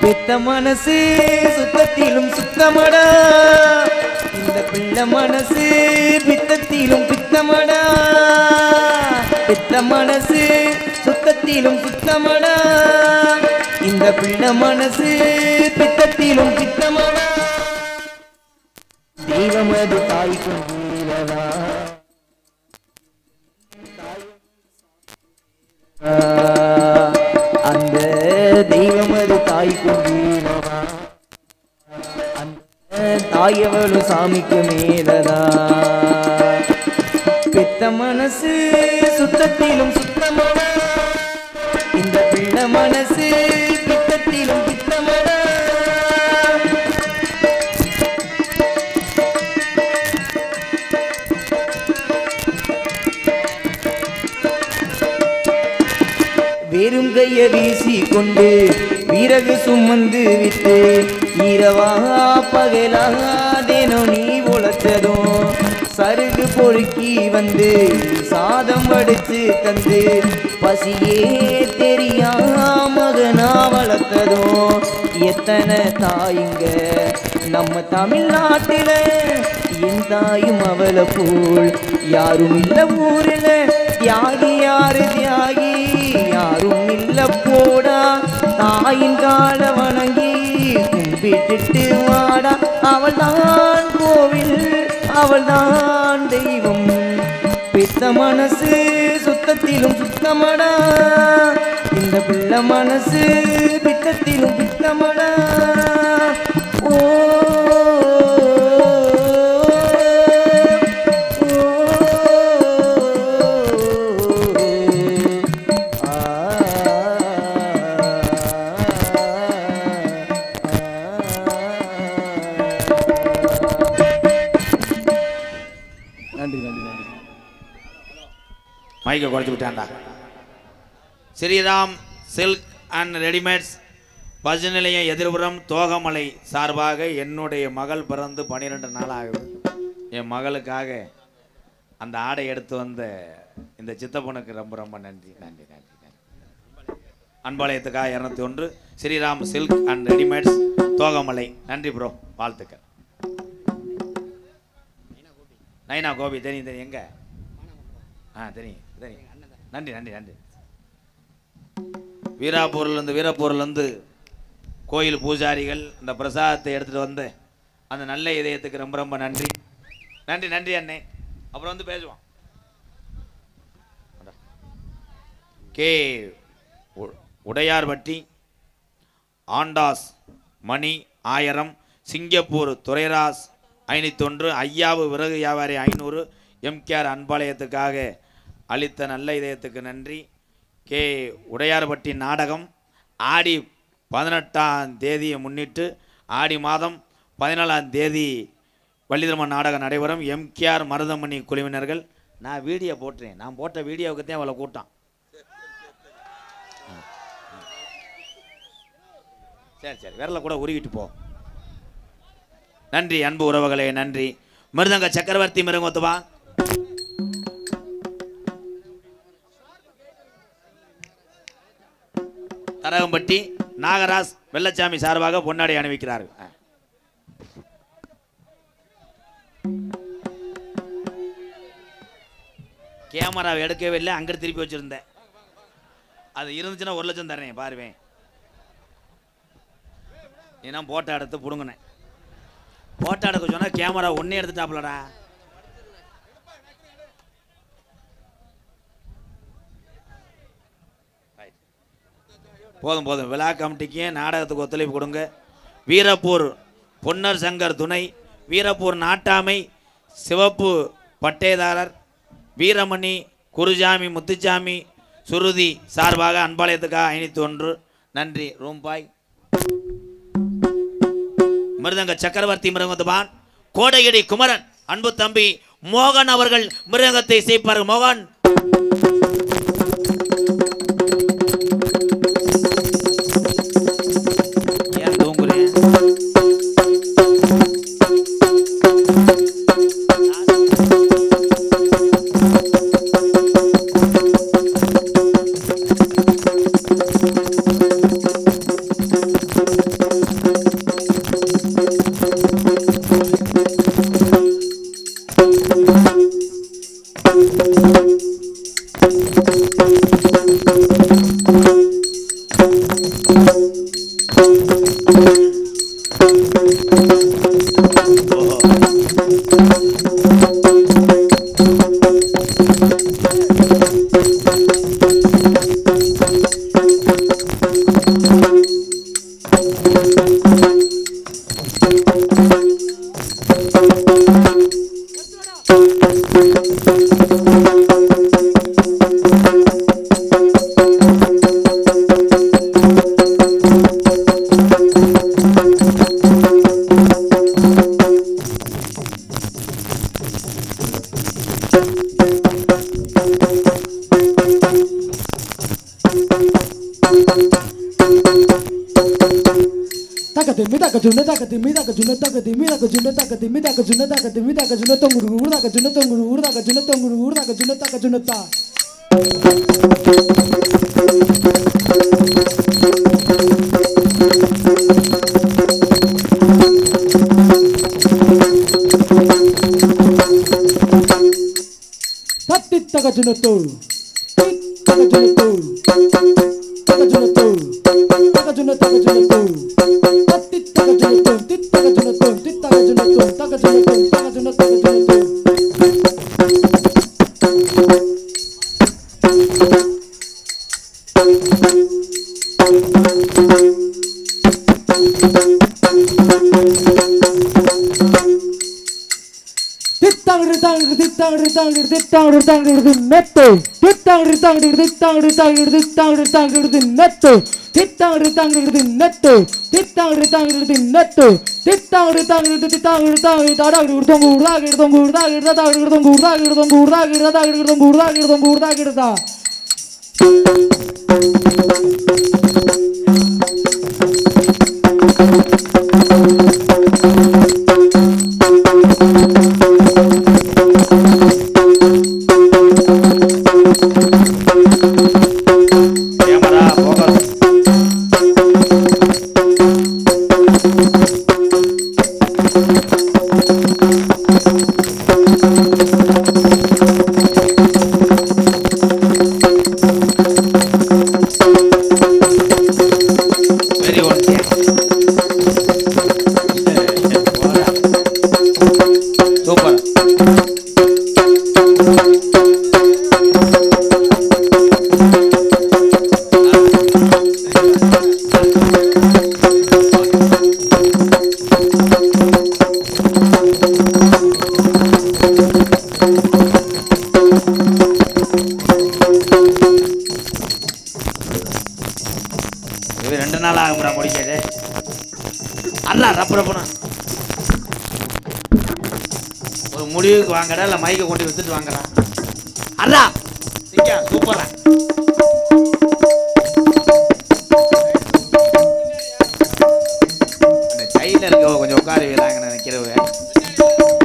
பெத்த மனசு சுத்தத்திலும் சுத்தமடா இந்த பிள்ளை மனசு பித்தத்திலும் பித்தமடா பெத்த மனசு சுத்தத்திலும் சுத்தமடா இந்த பிள்ளை மனசு பித்தத்திலும் பித்தமடா தெய்வம் அது தாய் கொண்டா அந்த தெய்வம் அது தாய் கொண்டா தாயவளும் சாமிக்கு மேலதா பெத்த மனசு சுத்தத்திலும் சுத்தமடா இந்த பிள்ளை மனசு பித்தத்திலும் பித்தமடா வெறும் கைய வீசி கொண்டு விறகு சுமந்து விட்டு இரவா பகலாதேனோ நீ உழைச்சதும் சருகு பொறுக்கி வந்து சாதம் வடிச்சு தந்து பசியே தெரியாமகனா வளர்த்ததும் எத்தனை தாயுங்க நம்ம தமிழ்நாட்டில என் தாயும் அவளை போல் யாரும் இல்ல ஊரில் தியாகி யாரு தியாகி யாரும் இல்ல போடா தாயின் கால வணங்கி கும்பிட்டுட்டு வாடா அவள்தான் கோவில் அவள்தான் தெய்வம் பித்த மனசு சுத்தத்திலும் சுத்தமடா இந்த பிள்ளை மனசு பித்தத்திலும் பித்தமடா ஓ மைக்கை குறைச்சி விட்டான்டா. Sriram silk and readymades bus நிலையம் எதிர்புறம் தோகமலை சார்பாக என்னுடைய மகள் பிறந்து 12 நாள் ஆகுது. என் மகளுக்காக அந்த ஆடை எடுத்து வந்த இந்த சித்தப்பனுக்கு ரொம்ப ரொம்ப நன்றி நன்றி நன்றி நன்றி. அன்பாளையத்துக்காக 201 Sriram silk and readymades Thogamalai. நன்றி ப்ரோ, வாழ்த்துக்கள். நைனா கோபி தெரியும் தெரியும், எங்க தெரியும் தெரியும். நன்றி நன்றி நன்றி. வீரப்பூர்லேருந்து கோயில் பூஜாரிகள் இந்த பிரசாதத்தை எடுத்துகிட்டு வந்து அந்த நல்ல இதயத்துக்கு ரொம்ப ரொம்ப நன்றி நன்றி நன்றி அண்ணே. அப்புறம் வந்து பேசுவோம். கே உடையார்பட்டி ஆண்டாஸ் மணி 1000, சிங்கப்பூர் துரைராஸ் 501, ஐயாவு விறகு வியாபாரி 500, எம்கேஆர் அன்பாளையத்துக்காக அளித்த நல்ல இதயத்துக்கு நன்றி. கே உடையார்பட்டி நாடகம் ஆடி 18ஆம் தேதியை முன்னிட்டு ஆடி மாதம் 14ஆம் தேதி வள்ளிதர்மன் நாடகம் நடைபெறும். எம்கேஆர் மருதமணி குழுவினர்கள். நான் வீடியோ போட்டுறேன், நான் போட்ட வீடியோவுக்கு தான் அவ்வளோ கூட்டம். சரி சரி, விரல கூட உருகிட்டு போ. நன்றி அன்பு உறவுகளே, நன்றி. மிருதங்க சக்கரவர்த்தி மிருங்கத்துவா. தரகம்பட்டி நாகராஜ் வெள்ளச்சாமி சார்பாக பொன்னாடை அணிவிக்கிறார்கள். கேமராவை எடுக்கவே இல்லை, அங்கிட்டு திருப்பி வச்சிருந்தேன். அது இருந்துச்சுன்னா 1 லட்சம் தரேன் பாருவேன். ஏன்னா போட்டோ எடுத்து புடுங்கினேன். போட்டோ எடுக்க சொன்னா கேமரா ஒன்னே எடுத்துட்டாப்லடா. போதும் போதும். விழா கமிட்டிக்கு நாடகத்துக்கு ஒத்துழைப்பு கொடுங்க. வீரப்பூர் பொன்னர் சங்கர் துணை, வீரப்பூர் நாட்டாமை சிவப்பு பட்டேதாரர், வீரமணி குருஜாமி முத்துச்சாமி சுருதி சார்பாக அன்பாளையத்துக்காக 501 நன்றி. ரூம்பாய் மிருதங்க சக்கரவர்த்தி மிருகத்துபான் கோடையடி குமரன் அன்பு தம்பி மோகன் அவர்கள் மிருகத்தை இசைப்பார்கள். மோகன் Gurda 2 நாள் ஆகும்டா முடிக்காது. அல்ல ரப்புறப்பணும் ஒரு முடிவுக்கு வாங்கடா, இல்லை மைக்கை கொண்டு வித்துட்டு வாங்கடா. அல்லா சிக்கா சூப்பரா. அந்த சைடில் இருக்க கொஞ்சம் உட்கார வைலாங்க நினைக்கிறவங்க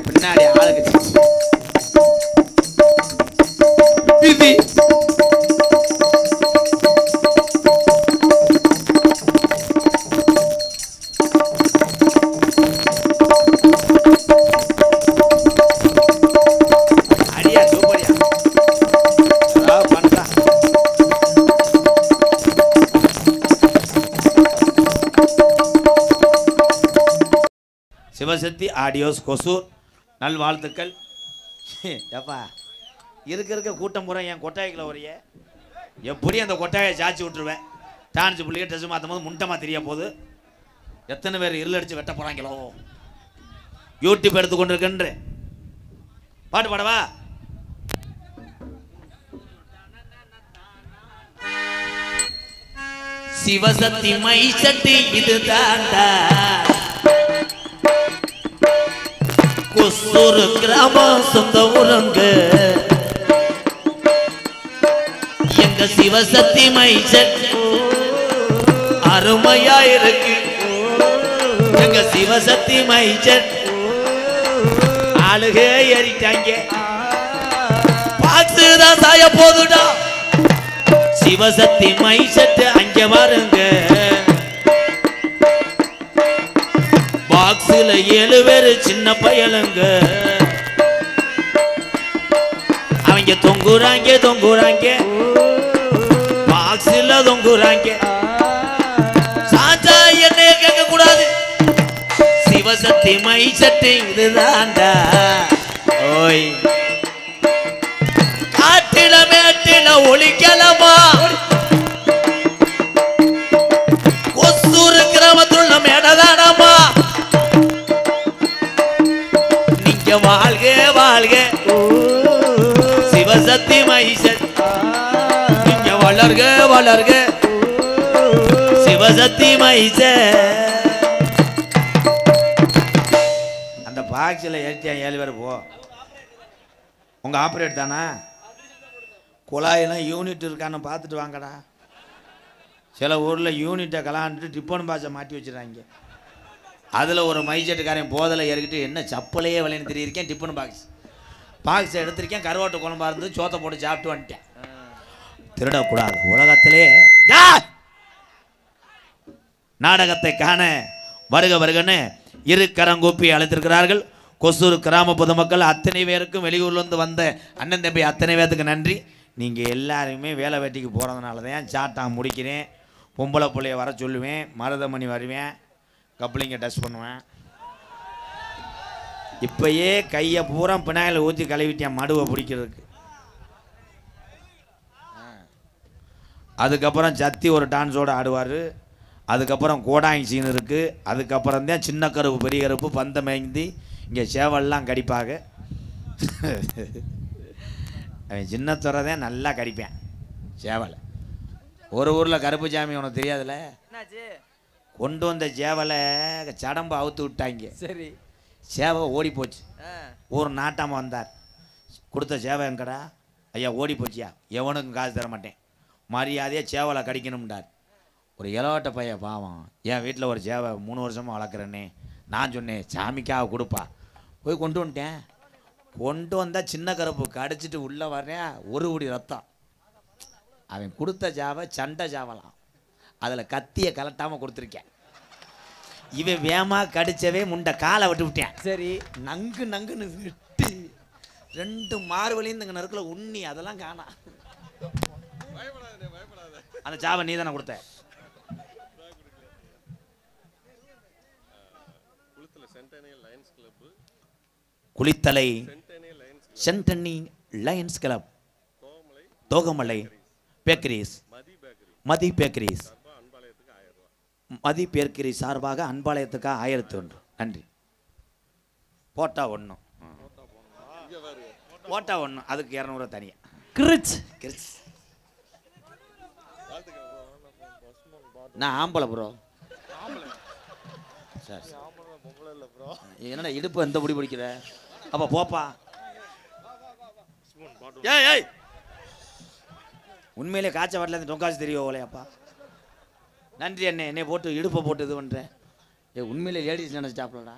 பின்னாடி ஆளுக்கு சிவசக்தி ஆடியோஸ் கொசூர் நல்வாழ்த்துக்கள். எப்பா இருக்க கூட்டம் பூரா என் கொட்டாய்க்குள்ள வரைய எப்படி அந்த கொட்டாயை சாச்சி விட்டுருவேன். டான்ஸ் பிள்ளைங்க ட்ரெஸ் மாற்றும் போது முண்டமாக தெரிய போகுது. எத்தனை பேர் இருளடிச்சு வெட்ட போகிறாங்களோ. யூடியூப் எடுத்து கொண்டு இருக்கின்ற பாட்டு பாடவா. சிவசக்தி மை சக்தி இது தாண்டா கொசூர் கிராமம் சொந்த ஊருங்க. எங்க சிவசக்தி மை சக்தி அருமையா இருக்கு. எங்க சிவசக்தி மை சக்தி ஆளுக ஏறிட்டாங்க. பாக்ஸ் தான் சாய போதுடா. சிவசக்தி மை சக்தி அங்க பாருங்க. பாக்ஸ்ல 7 பேரு சின்ன பயலுங்க. அவங்க தொங்குறாங்க பாக்ஸ்ல தொங்குறாங்க. சாச்சா என்னைய கேட்க கூடாது. சிவசக்தி மை சக்தி இதுதான்டா. ஓய் காட்டில மேட்டில ஒளிக்கலமா. கொசூர் கிராமத்துள்ள மேடதானமா. நீங்க வாழ்க வாழ்க சிவசக்தி மை சக்தி. நீங்க வளர்க வளர்க சிவசக்தி மை சக்தி. அந்த பாக்ஸில் ஏற்றியா 7 பேர் போ. உங்க ஆப்ரேட் தானா? குழாயெல்லாம் யூனிட் இருக்கான்னு பார்த்துட்டு வாங்கடா. சில ஊரில் யூனிட்டை கலாண்டுட்டு டிப்பன் பாக்ஸை மாட்டி வச்சுறாங்க. அதில் ஒரு மைசெட்டுக்காரன் போதில் ஏறிக்கிட்டு என்ன சப்பலையே விளையாண்டு தெரியிருக்கேன். டிப்பன் பாக்ஸை எடுத்திருக்கேன். கருவாட்டு குழம்பா இருந்து சோத்தை போட்டு சாப்பிட்டு வந்துட்டேன். திருடக்கூடாது உலகத்திலே. நாடகத்தை காண வருக வருகன்னு 2 கரங்கூப்பி அழைத்திருக்கிறார்கள். கொசூர் கிராம பொதுமக்கள் அத்தனை பேருக்கும் வெளியூர்லேருந்து வந்த அண்ணன் தம்பி அத்தனை பேர்த்துக்கு நன்றி. நீங்கள் எல்லாருமே வேலை வெட்டிக்கு போகிறதுனால தான் சாட்டான் முடிக்கிறேன். பொம்பளை பிள்ளைய வர சொல்லுவேன். மருதமணி வருவேன். கப்ளிங்கை டச் பண்ணுவேன். இப்பயே கையை பூரா பினாயில் ஊற்றி கழுவிட்டேன் மடுவை பிடிக்கிறதுக்கு. அதுக்கப்புறம் சத்தி ஒரு டான்ஸோடு ஆடுவார். அதுக்கப்புறம் கோடாங்கி சீன் இருக்குது. அதுக்கப்புறம் தான் சின்ன கருப்பு பெரிய கருப்பு பந்த மேய்ந்தி இங்கே சேவல்லாம் கடிப்பாங்க. அவன் சின்னத்துறை தான் நல்லா கடிப்பேன் சேவலை. ஒரு ஊரில் கருப்பு சாமி உனக்கு தெரியாதுல்ல. கொண்டு வந்த சேவலை சடம்பு அவுத்து விட்டாங்க. சரி சேவை ஓடி போச்சு. ஒரு நாட்டாமல் வந்தார். கொடுத்த சேவை எங்கடா? ஐயா ஓடி போச்சியா? எவனுக்கும் காசு தர மாட்டேன். மரியாதையாக சேவலை கடிக்கணும்டார். ஒரு இலவட்ட பையன் பாவம், என் வீட்டில் ஒரு சேவை 3 வருஷமாக வளர்க்குறேன்னே. நான் சொன்னேன் சாமிக்காக கொடுப்பா. போய் கொண்டு வந்துட்டேன். கொண்டு வந்தால் சின்ன கருப்பு கடிச்சிட்டு உள்ளே வரேன், ஒரு குடி ரத்தம். அவன் கொடுத்த ஜாவை சண்டை ஜாவலாம், அதில் கத்தியை கலட்டாமல் கொடுத்துருக்கேன். இவன் வேமா கடிச்சவே முண்டை காலை விட்டு விட்டேன். சரி, நங்கு நங்குன்னு வெட்டி 2 மார்வலையும் இந்த நறுக்கில் உண்ணி அதெல்லாம் காணா. அந்த ஜாவை நீ தானே கொடுத்த. Kulithalai centenary lions club, Thogamalai bakeries, Mathi bakeries, Mathi bakeries சார்பாக அன்பாலயத்துக்கு 1001. நன்றி. போட்டா 1 போட்டா 1 அதுக்கு 200 தனியா. கிரிச் கிரிச். நான் ஆம்பளை ப்ரோ. சரி என்னடா இடுப்பு எந்த முடி பிடிக்கிற? அப்போ போப்பா. ஏய் ஏய், உண்மையிலே காய்ச்ச வாட்டில் தொங்காச்சு தெரியும் ஓலையாப்பா. நன்றி அண்ணே, என்னை போட்டு இடுப்பை போட்டு இது பண்ணுறேன். உண்மையிலே லேடிஸ் நினச்சிட்டாப்லடா.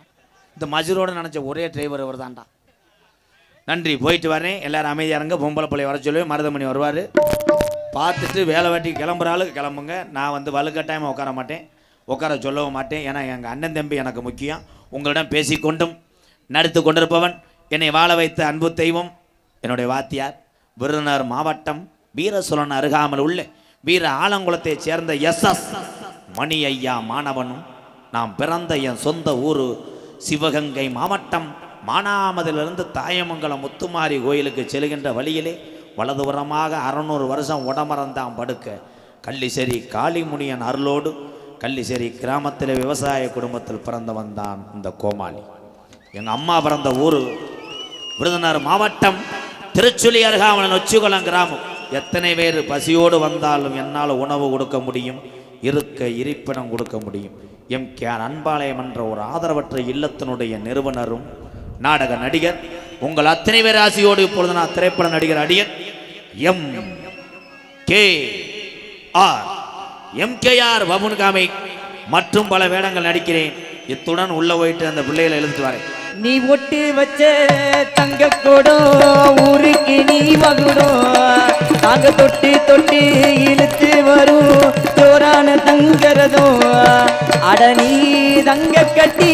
இந்த மஜூரோடு நினச்ச ஒரே டிரைவர் அவர் தான்டா. நன்றி, போயிட்டு வரேன். எல்லோரும் அமைதியாக இருங்க. பொம்பளை பிள்ளை வர சொல்லி மருதமணி வருவார். பார்த்துட்டு வேலை வாட்டிக்கு கிளம்புற ஆளுக்கு கிளம்புங்க. நான் வந்து வலுக்கட்டாயமாக உட்கார மாட்டேன், உட்கார சொல்லவும் மாட்டேன். ஏன்னா எங்கள் அண்ணன் தம்பி எனக்கு முக்கியம். உங்களிடம் பேசிக்கொண்டும் நடித்து கொண்டிருப்பவன் என்னை வாழ வைத்த அன்பு தெய்வம் என்னுடைய வாத்தியார், விருதுநகர் மாவட்டம் வீரசோழன் அருகாமல் உள்ள வீர ஆலங்குளத்தைச் சேர்ந்த SS மணி ஐயா மாணவனும். நாம் பிறந்த என் சொந்த ஊர் சிவகங்கை மாவட்டம் மானாமதிலிருந்து தாயமங்கலம் முத்துமாரி கோயிலுக்கு செல்கின்ற வழியிலே வலதுபுறமாக 600 வருஷம் உடமறந்தான் படுக்க கள்ளிசேரி காளிமுனியன் அருளோடு கள்ளிசேரி கிராமத்தில் விவசாய குடும்பத்தில் பிறந்தவன் தான் இந்த கோமாளி. எங்கள் அம்மா பிறந்த ஊர் விருதுநகர் மாவட்டம் திருச்சுழி அருகாமல் நொச்சிகுளம் கிராமம். எத்தனை பேர் பசியோடு வந்தாலும் என்னால் உணவு கொடுக்க முடியும், இருக்க இருப்பிடம் கொடுக்க முடியும். MKR அன்பாலயம் என்ற ஒரு ஆதரவற்ற இல்லத்தினுடைய நிறுவனரும் நாடக நடிகர். உங்கள் அத்தனை பேர் ஆசையோடு இப்பொழுது நான் திரைப்பட நடிகர் அடியன் MKR பபுன்காமை மற்றும் பல வேடங்கள் நடிக்கிறேன். இத்துடன் உள்ள போயிட்டு அந்த பிள்ளைகளை எழுதிட்டு வரேன். நீ ஒட்டு வச்ச தங்க கூடம் ஊருக்கு நீ மகுடம், நாங்க தொட்டு தொட்டு இழுத்து வரும் சோரான தங்கரதும். அட நீ தங்க கட்டி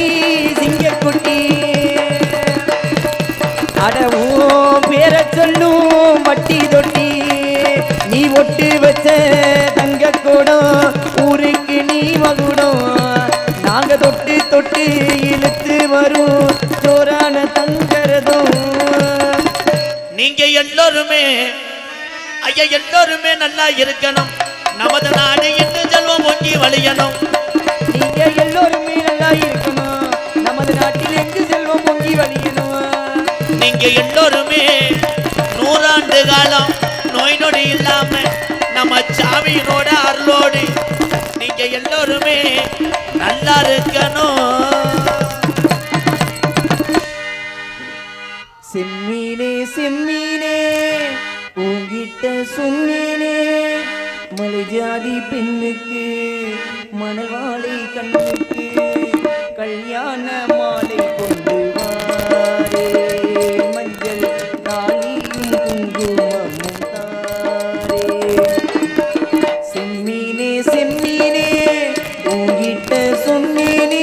சிங்க குட்டி, அடவும் பேர சொல்லும் வட்டி தொட்டி. நீ ஒட்டு வச்ச தங்க கூடம் ஊருக்கு நீ மகுடம், நாங்க தொட்டு தொட்டு இழுத்து வரும் சோரான தங்கரதும். நீங்க எல்லோருமே ஐயா எல்லோருமே நல்லா இருக்கணும், நமது நாடு என்று செல்வம் பொங்கி வழியணும். நீங்க எல்லோருமே நல்லா இருக்கணும், நமது நாட்டில் எங்கு செல்வம் பொங்கி வழியணும். நீங்க எல்லோருமே 100 ஆண்டு காலம் நோய் நொடி இல்லாம நம்ம சாமியினோட அருளோடு நீங்க எல்லோருமே நல்லா இருக்கணும். செம்மீனே செம்மீனே உங்கிட்ட சொன்னேனே, மலை ஜாதி பெண்ணுக்கு மணல் வாழை கண்ணுக்கு கல்யாண மாலை கொண்டு வாரே, மஞ்சள் தாலியும் குங்குமமும் தாரே. செம்மீனே செம்மீனே உங்கிட்ட சொன்னேனே.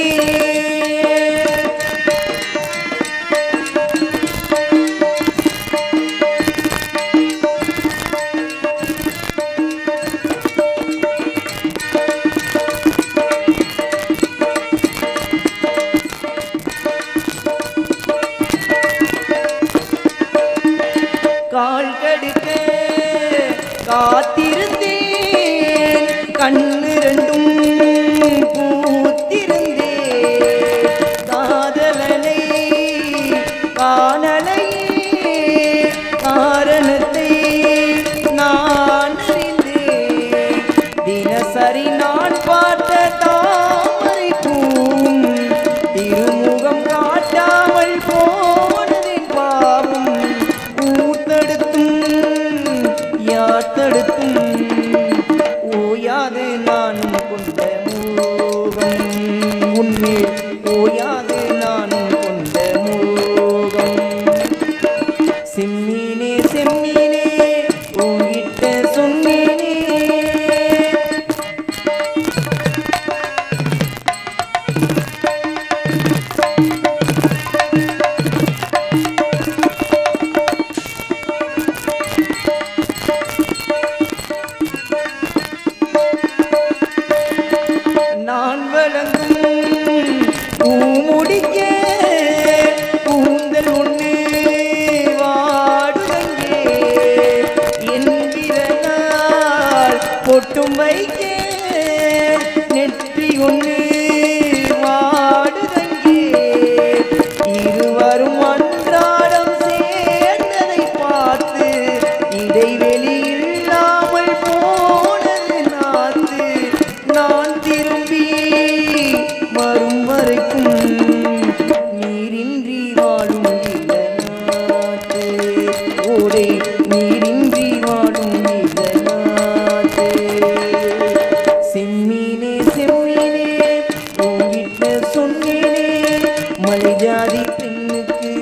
ஜாதி பெண்ணுக்கு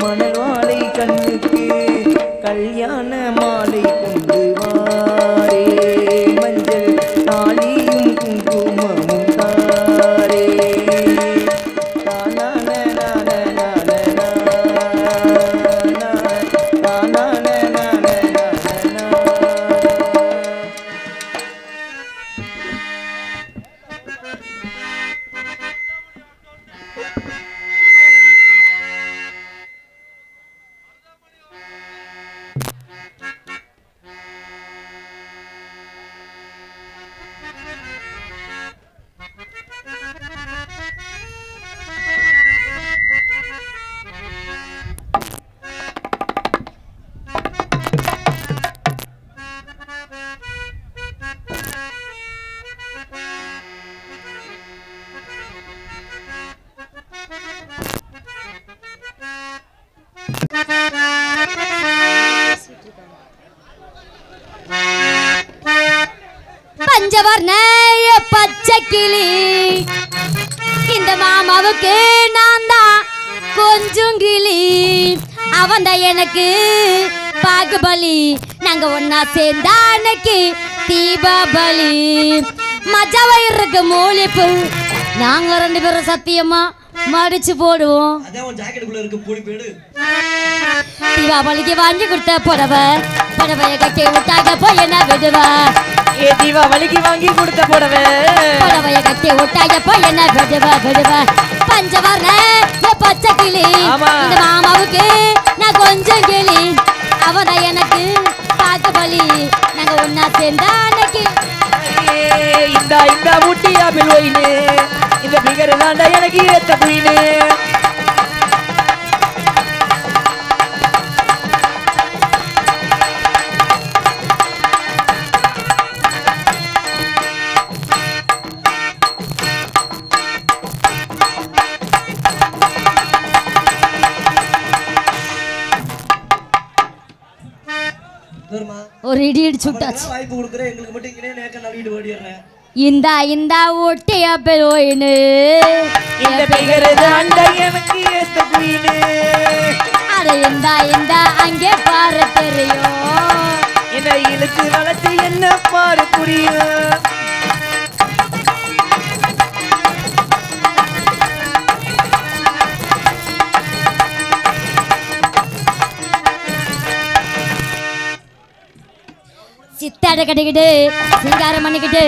மணல் மாலை கண்ணுக்கு கல்யாண மாலை கொண்டு வாரே மஞ்சள் தாலியும் குங்குமமும் தாரே பஞ்சவர்ண பச்சை கிளி இந்த மாமாவுக்கு நான் தான் கொஞ்சம் கிளி அவன் தான் எனக்கு பாகுபலி நாங்க ஒன்னா சேர்ந்த அன்னைக்கு தீபாவளி மஜாவா இருக்கு மூலிப்பு நாங்க 2 பேரும் சத்தியமா மடிச்சு போடுவோம் தீபாவளிக்கு வாங்கி கொடுத்த புடவைய கட்டி விட்டாங்க போய் என்ன விடுவா தீபாவளிக்கு வாங்கி கொடுத்த புடவைய கட்டி விட்டாங்க போய் என்ன விடுவா பஞ்சவர்ண பச்சை கிளி இந்த மாமாவுக்கு நான் கொஞ்சம் கிளி அவன் எனக்கு பாகுபலி நாங்க ஒன்னா சேர்ந்த அன்னைக்கு இந்த ஊட்டி ஆப்பிள் ஒயினு இந்த பிகர் தாண்டா எனக்கு ஏத்த குயினு ஒரு இடி இடிச்சு விட்டாச்சு வாய்ப்பு கொடுக்குறேன் எங்களுக்கு மட்டும் இங்கே நேக்க நடிட்டு ஓடிடுறேன் இந்த ஊட்டி ஆப்பிள் ஒயினு இந்த பிகர் தாண்டா எனக்கு ஏத்த குயினு அட இந்த அங்கே பாரு தெரியும் என்ன இழுத்து வளர்த்து என்ன பாரு புரியும் சித்தாட கட்டிக்கிட்டு சிங்காரம் பண்ணிக்கிட்டு